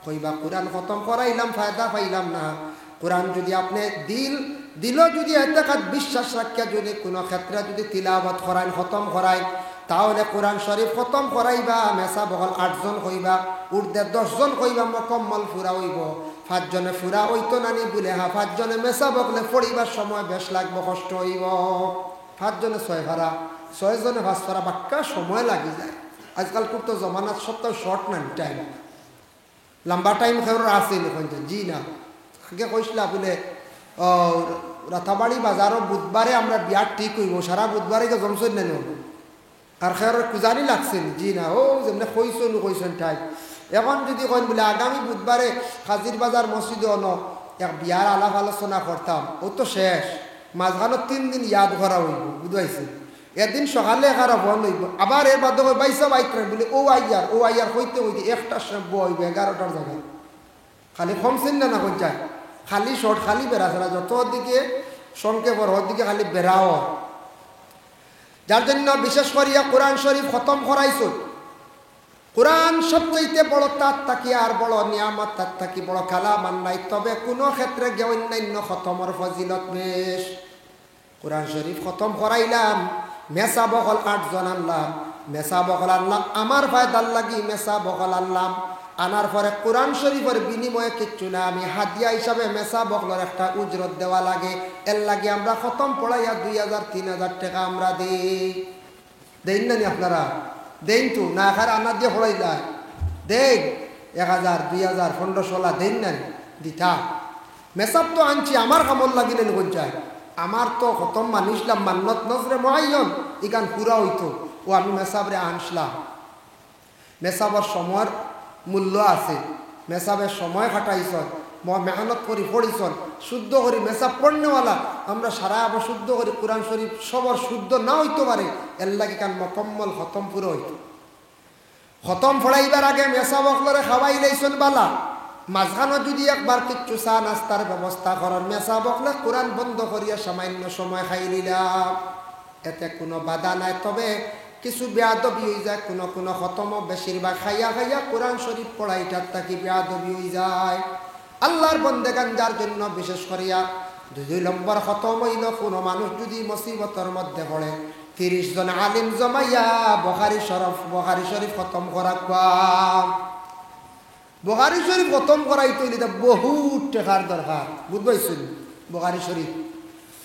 কইবা কোরআন খতম করাইলাম, ফায়দা পাইলাম না। কোরআন যদি আপনি দিল যদি এতেকাত বিশ্বাস রাখিয়া যদি কোনো ক্ষেত্রে যদি তিলাওয়াত করাইন, খতম করাই, তাহলে কোরআন শরীফ খতম করাইবা, মেসা বহল 8 জন কইবা, ঊর্ধ্বে 10 জন কইবা, মকম্মল ফুরা হইব। 5 জনে ফুরা হইতো নানি বলে, 5 জনে মেসা বকলে পড়িবার সময় বেশ লাগবে, কষ্ট হইব। 5 জনে 6 ফারা, 6 জনে 5 ফারা, বাক্কা সময় লাগি যায়। আজকাল খুব তো জমানাত সপ্তাহ শর্ট না টাইম, লম্বা টাইম খেয়ে আছে এখন জি না। আগে কইসলা বলে রাতাবাড়ি বাজারও বুধবারে আমরা বিয়ার ঠিক হইব, সারা বুধবারে জমছই নেন, আর খেয়ার কুজানি লাগছেন জি না, ও যেমনি কইসন ঠাই। এখন যদি কইন বলে আগামী বুধবারে হাজির বাজার মসজিদে অন এক বিয়ার আলাপ আলোচনা করতাম, ও তো শেষ, মাঝখানো 3 দিন ইয়াদ করা হইব, বুঝাইছে। একদিন সকালে এখানে বন্ধ হইব, আবার এর বাদ বাইসা বাইত্রেন বলে ও আইয়ার হইতে হইতে 1টার সময় বইব, 11টার জায়গায়। খালি কমছেন না কোন যায়, খালি শর্ট, খালি বেড়াছাড়া, যত দিকে সংক্ষেপ দিকে খালি বেড়াও। যার জন্য বিশেষ করিয়া কোরআন শরীফ খতম করাইছ। কোরআন সবচাইতে বড়, তার থাকি আর বড় নিয়ামত, তার থাকি বড় কালাম আর নাই। তবে কোনো ক্ষেত্রে গিয়ে অন্যান্য খতমর ফজিলত বেশ। কোরআন শরীফ খতম করাইলাম, মেসা বকল 8 জন আনলাম, মেসা বকল আনলাম আমার ফায়দার লাগি, মেসা বকল আনলাম, আনার পরে কোরআন শরীফের বিনিময়ে কিচ্ছু না, আমি হাদিয়া হিসাবে মেসা বকলের একটা উজরত দেওয়া লাগে। এর লাগে আমরা খতম পড়াইয়া 2000-3000 টাকা আমরা দেন না নি? আপনারা দেন তো না? এখার আনা দিয়ে পড়াই যায় দেন 1000, 2000, 1500 দেন না দিতা। মেসাব তো আনছি আমার কামল লাগিলেন গঞ্জায়, আমার তো খতম মানিসলাম, মান্নত নজরে মহাইন ইগান পুরা হইতো, ও আমি মেসাবরে আনসলাম। মেসাবর সময়ের মূল্য আছে, মেসাবের সময় খাটাইছ, মেহনত করি পড়িছ, শুদ্ধ করি মেসাব পড়নেওয়ালা আমরা সারা আবার শুদ্ধ করি। কোরআন শরীফ সবর শুদ্ধ না হইতে পারে, এর লাগে কান মকম্মল খতম পুরো হইত। খতম ফড়াইবার আগে মেসাব অকলরে খাওয়াই লাইছেন বালা, মাঝখানে যদি একবার কিচ্ছু চা নাস্তার ব্যবস্থা করার, মেসাব অকলে কোরআন বন্ধ করিয়া সামান্য সময় খাই নিলাম, এতে কোনো বাধা নাই। তবে কিছু বেয়াদবি হয়ে যায়, কোনো খতম বেশিরভাগ খাইয়া কোরআন শরীফ পড়াইটার তাকে বেয়াদবি হয়ে যায়। আল্লাহর বন্দেগান যার জন্য বিশেষ করিয়া 2 নম্বর খতম হইল, কোনো মানুষ যদি মুসিবতের মধ্যে পড়ে 30 জন আলিম জমাইয়া বুখারী শরীফ খতম করা। বুখারী শরীফ খতম করাই তৈরি বহুত টাকার দরকার, বুঝবাইছেন? বুখারী শরীফ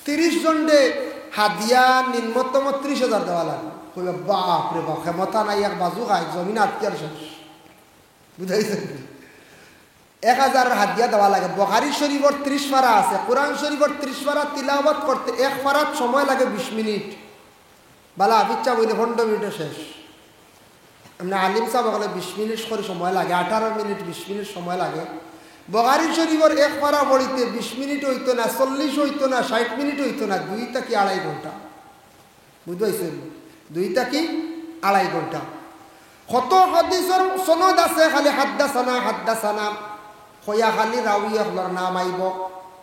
30 জনডে হাদিয়া নিম্নতম 30,000 দেওয়া লাগে। কইবা বাপ রে বাপ, ক্ষমতা নাই, এক বাজু খায় জমিন আটকার শেষ, বুঝাইছেন? 1000 হাদিয়া দেওয়া লাগে। বুখারী শরীফের 30 পারা আছে, কোরআন শরীফের 30 পারা তিলাওয়াত করতে 1 পারাত সময় লাগে 20 মিনিট। বালা আবিচ্ছা বইলে 15 মিনিটে শেষ। আমরা আলিম সাহেব বলে 20 মিনিট করে সময় লাগে, 18 মিনিট 20 মিনিট সময় লাগে। বুখারী শরীফের 1 পারা পড়িতে 20 মিনিট হইতো না, 40 হইতো না, 60 মিনিট হইতো না, 2 থেকে 2.5 ঘন্টা, বুঝবাইছেন? 2 থেকে 2.5 ঘন্টা। কত হাদিসের সনদ আছে, খালি হাদ্দাসানা হইয়া খালি রাউই হলার নাম আইব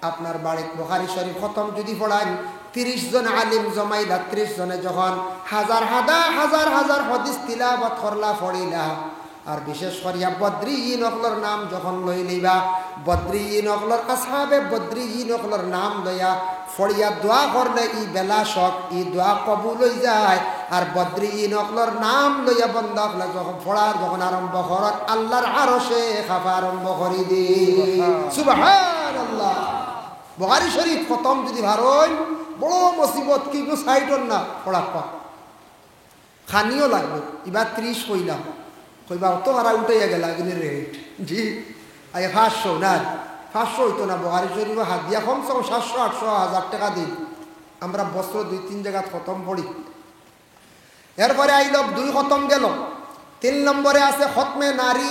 আপনার বাড়িত। বুখারী শরীফ খতম যদি পড়ান 30 জন আলিম জমাইলা, 30 জনে যখন হাজার হাদিস তিলাওয়াত করলা পড়িলা, আর বিশেষ করিয়া বদরিয়িন অকলর নাম যখন লই লইবা, বদরিয়িন অকলর আসহাবে বদরিয়িন অকলর নাম লইয়া ফড়িয়া দোয়া করলে ই বেলা শখ ই দোয়া কবুল হয়ে যায়। আর বদরিয়িন অকলর নাম লইয়া বন্ধ হলে যখন পড়ার যখন আরম্ভ করার, আল্লাহর আরশে খাফা আরম্ভ করি দি। সুবহানাল্লাহ। বুখারী শরীফ খতম যদি ভারই বড় মুসিবত, কিন্তু সাইডর না পড়া খানিও লাগবে। এবার 30 কইলাম, কইবা অত হারা উঠাইয়া গেল রেট জি আগে 500 না, 500 হইতো না। বুখারী শরীফ হাদিয়া কমসে কম 700, 800, 1000 টাকা দিন। আমরা বছর 2-3 জায়গা খতম পড়ি। এরপরে আইল 2 খতম গেল। 3 নম্বরে আছে খতমে নারী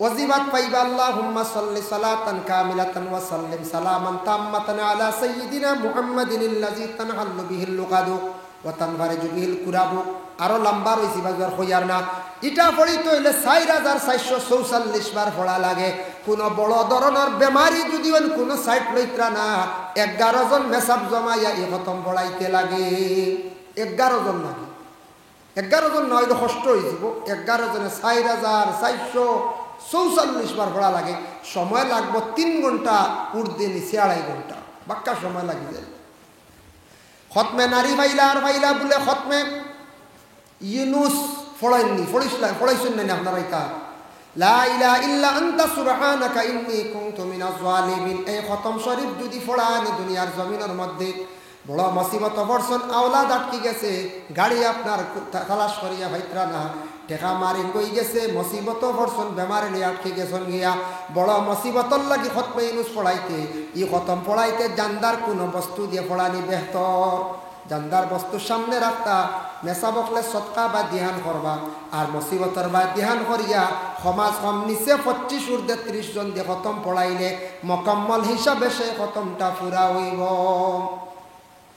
ওয়াজিবাত পাইবা আল্লাহুম্মা সাল্লি সালাতান কামিলাতান ওয়া সাল্লিম সালামান তাম্মাতান আলা সাইয়্যিদিনা মুহাম্মাদিনিল্লাযী তানহাল্লু বিহিল লুকাদু ওয়া তানফারিজু বিহিল কুরাবু। আরো লম্বা রইছি বাজার হইয়ার না। এটা পড়িতে হইলে 4444 বার পড়া লাগে। কোন বড় ধরনের বেমারি যদি কোন সাইট লইত্রা না 11 জন মেসাব জমাইয়া এই খতম পড়াইতে লাগে। 11 জন লাগে। 11 জন নয় কষ্ট হয়ে যাব। 11 জনে 4444 বার পড়া লাগে। সময় লাগবে 3 ঘন্টা, উর্দে নিচে 2.5 ঘন্টা, বাক্কা সময় লাগি যায়। খতমে নারী ভাইলা আর ভাইলা বলে খতমে ইউনুস পড়াইননি, পড়াইছেন না আপনারা? এটা লা ইলাহা ইল্লা আনতা সুবহানাকা ইন্নী কুনতু মিনাজ জালিমিন। এই খতম শরীফ যদি পড়ান দুনিয়ার জমিনের মধ্যে বড় মুসিবত বর্ষণ, আওলাদ আটকে গেছে, গাড়ি আপনার তালাশ করিয়া ভাইত্রা না, টেকা মারি কই গেছে, মুসিবত বর্ষণ বেমারে নিয়ে আটকে গেছেন গিয়া, বড় মুসিবতর লাগি খতমে ইউনুস পড়াইতে। ই খতম পড়াইতে জানদার কোনো বস্তু দিয়ে পড়ানি বেহতর। জানদার বস্তু সামনে রাখতা, মেসা বকলে সৎকা বা দিহান করবা, আর মুসিবতর বা দিহান করিয়া সমাজ কম নিচে 25 ঊর্ধ্বে 30 জন দিয়ে খতম পড়াইলে মকম্মল হিসাবে সেই খতমটা পুরা হইব।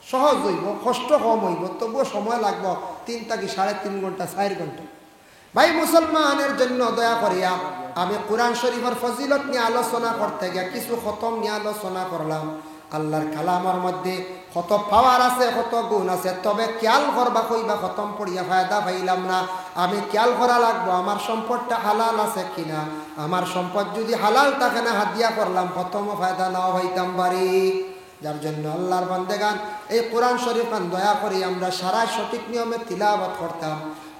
সহজ হইব, কষ্ট কম হইব, তবুও সময় লাগবে 3 থেকে 3.5 ঘন্টা, 4 ঘন্টা। ভাই মুসলমানের জন্য দয়া করিয়া আমি কোরআন শরীফের ফজিলত নিয়ে আলোচনা করতে গিয়া কিছু খতম নিয়ে আলোচনা করলাম। আল্লাহর কালামের মধ্যে কত পাওয়ার আছে, কত গুণ আছে, তবে খেয়াল করবা কইবা খতম পড়িয়া ফায়দা পাইলাম না। আমি খেয়াল করা লাগবো আমার সম্পদটা হালাল আছে কিনা। আমার সম্পদ যদি হালাল থাকে না, হাদিয়া করলাম, খতম ফায়দা নাও হইতাম পারি। যার জন্য আল্লাহর বান্দেগান এই কোরআন শরীফ দয়া করি আমরা সারা সঠিক নিয়মে তিলাওয়াত করতাম।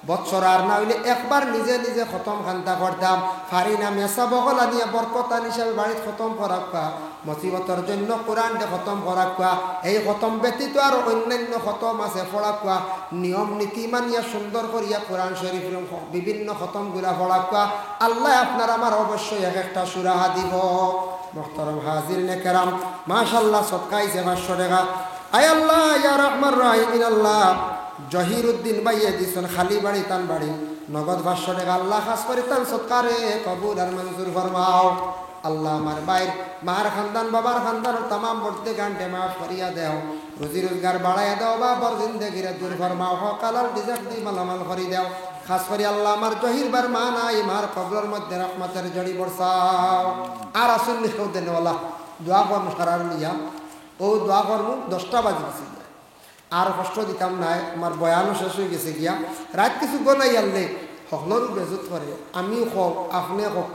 বৎসর আর না হইলে একবার নিজে নিজে খতম খান্তা করতাম। ফারি না মেসা বগলা নিয়ে বরকতান হিসাবে বাড়িতে খতম করাক্কা, মুসিবতের জন্য কোরআন দিয়ে খতম করাক্কা। এই খতম ব্যতীত আর অন্যান্য খতম আছে পড়াক্কা। নিয়ম নীতি মানিয়া সুন্দর করিয়া কোরআন শরীফ বিভিন্ন খতমগুলা পড়াক্কা। আল্লাহ আপনার আমার অবশ্যই এক একটা সুরাহা দিব। মুহতারাম হাজিরিনে কেরাম, মাশাআল্লাহ সদকাইছে 500 টাকা। আয় আল্লাহ ইয়া রহমান রহিম আল্লাহ, জহিরুদ্দিন ভাইয়ে দিছেন খালি বাড়ি তান বাড়ি, নগদ 500 টাকা। আল্লাহ খাস করে তান সৎকারে কবুল আর মঞ্জুর ফরমাও। আল্লাহ আমার ভাইয়ের মার খানদান বাবার খানদান তামাম বর্তে গানটে মাফ করিয়া দেও, রুজি রোজগার বাড়াইয়া দেও, বাবার জিন্দেগিরে দূর ফরমাও, হকালাল রিজক দি মালামাল করি দেও। খাস করে আল্লাহ আমার জহির বার মা নাই, মার কবরের মধ্যে রহমতের জড়ি বর্ষাও। আর আসুন লিখেও দেন ওলা দোয়া করবো সারার লিয়া, ও দোয়া করবো 10টা বাজে গেছে, আর কষ্ট দিতাম নাই। আমার বয়ানও শেষ হয়ে গেছে গিয়া, রাত কিছু গনাই আনলে সকলেরও বেজত করে। আমিও হোক, আপনি হোক,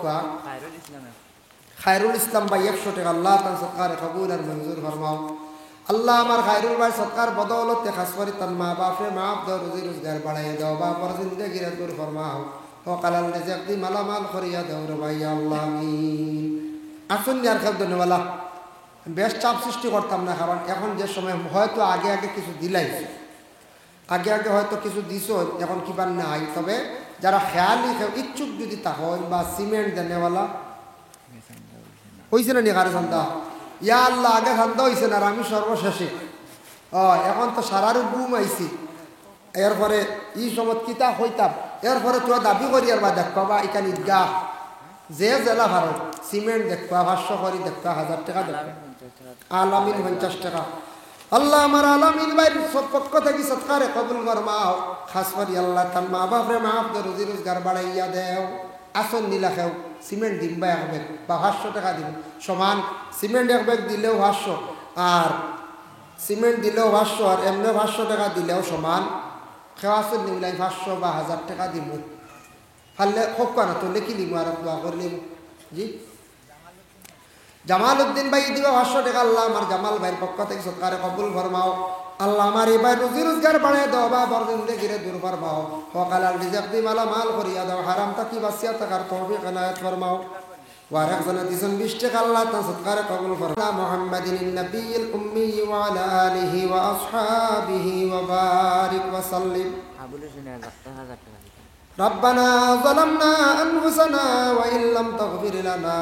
খায়রুল ইসলাম ভাই 100 টাকা। আল্লাহ তার সৎকার কবুল আর মঞ্জুর ফরমাও। আল্লাহ আমার খায়রুল ভাই সৎকার বদৌলতে খাস করে তার মা বাপরে মাফ দাও, রুজি রোজগার বাড়াইয়া দাও, বাপর জিন্দেগিরে দূর ফরমাও, হকালাল রিজক দি মালামাল করিয়া দাও রে ভাই আল্লাহ আমিন। আসুন আর খেল ধন্যবাদ। বেশ চাপ সৃষ্টি করতাম না, কারণ এখন যে সময় হয়তো আগে আগে কিছু দিলাইছে, আগে আগে হয়তো কিছু দিছ, এখন কিবার নাই। তবে যারা খেয়ালি ইচ্ছুক যদি তা হয় বা সিমেন্ট দেনেওয়ালা হয়েছে না নি কারে ধান্দা, ইয়া আল্লাহ আগে ধান্দা হয়েছে না, আর আমি সর্বশেষে। এখন তো সারারও বুম আইছি, এরপরে ই সময় কিতা হইতাম, এরপরে তোরা দাবি করি আর বা দেখবা বা এখানে ঈদগাহ যে জেলা ভারত সিমেন্ট দেখবা 500 করি দেখবা, 1000 টাকা দেখবা, আলামিন 50 টাকা। আল্লাহ আমার আলামিন ভাই সব পক্ষ থেকে সৎকারে কবুল ফরমাও। খাস করি আল্লাহ তার মা বাপরে মাফ দে, রুজি রোজগার বাড়াইয়া দেও। আসন নিলা খেও, সিমেন্ট দিম বা 1 ব্যাগ বা 500 টাকা দিব সমান। সিমেন্ট 1 ব্যাগ দিলেও 500, আর সিমেন্ট দিলেও 500, আর এমনি 500 টাকা দিলেও সমান। খেও আসন নিলাই 500 বা 1000 টাকা দিব। ফাললে হোক না তো লেখি দিব আর দোয়া করলে জি। জামাল উদ্দিন ভাই দিব 500 টাকা। আল্লাহ আমার জামাল ভাইয়ের পক্ষ থেকে সৎকারে কবুল ফরমাও। আল্লাহ আমার এই ভাই রুজি রোজগার বাড়াই দাও, বা বরজিন্দেগিরে দূর ফরমাও, হকালাল রিজক দি মালামাল করিয়া দাও, হারাম তাকি বাঁচিয়া থাকার তৌফিক এনায়েত ফরমাও। আর একজনে দিছেন 20 টাকা। আল্লাহ তার সৎকারে কবুল ফরমাও। মুহাম্মাদিন নবিয়্যিল উম্মি ওয়া আলা আলিহি ওয়া আসহাবিহি ওয়া বারিক ওয়া সাল্লিম। ربنا ظلمنا أنفسنا وإن لم تغفر لنا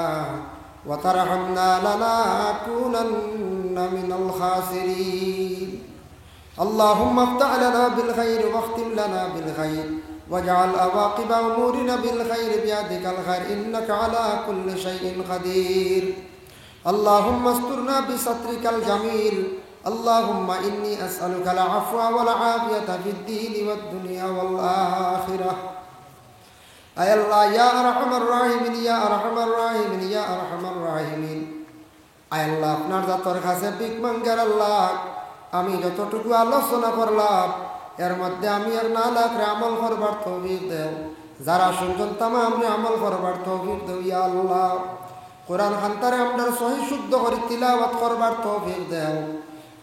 وترحمنا لنكونن من الخاسرين اللهم افتح لنا بالخير واختم لنا بالخير واجعل عواقب أمورنا بالخير بيدك الخير إنك على كل شيء قدير اللهم استرنا بسترك الجميل اللهم إني أسألك العفو والعافية في الدين والدنيا والآخرة أي الله يا أرحم الراحمين يا أرحم الراحمين يا أرحم الراحمين أي الله আপনার জাতর কাছে ভিক মাঙ্গার আল্লাহ আমি যতটুকু আলোচনা করলাম এর মধ্যে আমি আর না লাখরে আমল করবার তৌফিক দেও যারা শুনছেন তামাম আমল করবার তৌফিক দেও ইয়া আল্লাহ কোরআন খান্তারে আমরা সহি শুদ্ধ করে তিলাওয়াত করবার তৌফিক দেও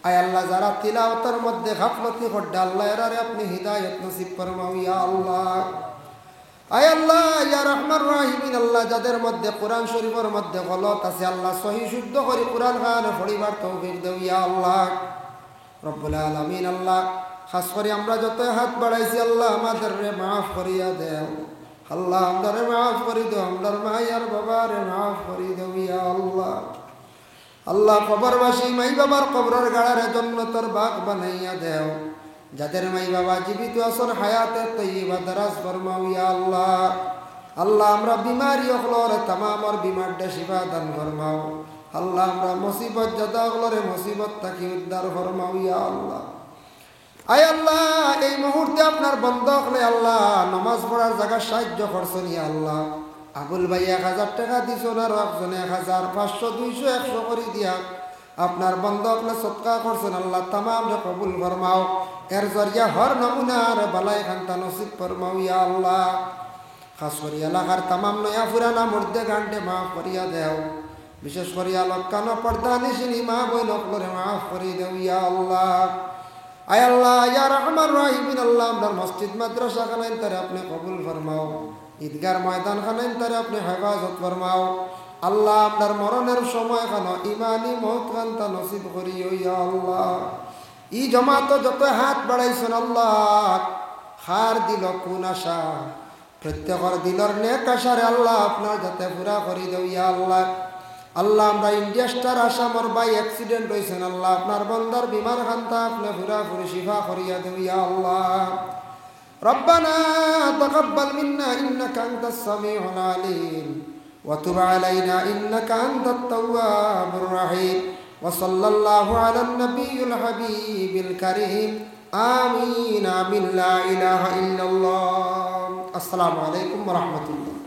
আয় আল্লাহ যারা তিলাওয়াতের মধ্যে গাফলতি করছে আল্লাহ এরারে আপনি হিদায়াত নসিব ফরমাও ইয়া আল্লাহ আয় আল্লাহ ইয়া রহমান রাহিমিন আল্লাহ যাদের মধ্যে কোরআন শরীফের মধ্যে গলত আছে আল্লাহ সহি শুদ্ধ করে কোরআন খান পড়িবার তৌফিক দেও ইয়া আল্লাহ রব্বুল আলামিন আল্লাহ খাস করে আমরা যত হাত বাড়াইছি আল্লাহ আমাদের রে মাফ করিয়া দেও আল্লাহ আমাদের মাফ করি দাও আমাদের মায়ের বাবারে মাফ করি দাও ইয়া আল্লাহ আল্লাহ কবরবাসী মাই বাবার কবরের গাড়ারে জান্নাতের বাগ বানাইয়া দেও যাদের মাই বাবা জীবিত আছেন হায়াতে তৈয়বা দারাজ ফরমাও ইয়া আল্লাহ আল্লাহ আমরা বিমারি হলরে তামামর বিমারটা শিফা দান ফরমাও আল্লাহ আমরা মুসিবত জাদা হলরে মুসিবত থাকি উদ্ধার ফরমাও ইয়া আল্লাহ আয় আল্লাহ এই মুহূর্তে আপনার বন্ধ হলে আল্লাহ নামাজ পড়ার জায়গা সাহায্য করছেন ইয়া আল্লাহ আবুল ভাই 1000 টাকা দিছেন আর একজনে 1000 500 200 100 করে দিয়া আপনার বন্ধ হলে সদকা করছেন আল্লাহ তামাম রে কবুল ফরমাও এর জরিয়া হর নমুনার বালাই খান্তা নসিব ফরমাও ইয়া আল্লাহ খাস করে এলাকার তামাম নয়া পুরানা মুর্দে গান্ডে মাফ করিয়া দেও বিশেষ করিয়া লক্কানো পর্দা নিশিনি মা বই লোকরে মাফ করি দেও ইয়া আল্লাহ আয় আল্লাহ ইয়া রহমান রাহিমিন আল্লাহ আমরা মসজিদ মাদ্রাসা খানাইন তারে আপনি কবুল ফরমাও ঈদগার ময়দান খানাইন তারে আপনি হেফাজত ফরমাও আল্লাহ আপনার মরণের সময় খানো ইমানি মৌত খান্তা নসিব করিও ইয়া আল্লাহ ই জমাত যত হাত বাড়াইছেন আল্লাহ হার দিল কোন আশা প্রত্যেকের দিলর নেক আশারে আল্লাহ আপনার যাতে পুরা করি দেও ইয়া আল্লাহ আল্লাহ আমরা ইন্ডিয়া স্টার আসামর বাই অ্যাক্সিডেন্ট হয়েছেন আল্লাহ আপনার বন্দার বিমার খান্তা আপনি পুরা পুরি শিফা করিয়া দেও ইয়া আল্লাহ ربنا تقبل منا إنك أنت السميع العليم وتب علينا إنك أنت التواب الرحيم وصلى الله على النبي الحبيب الكريم آمين آمين لا إله إلا الله السلام عليكم ورحمة الله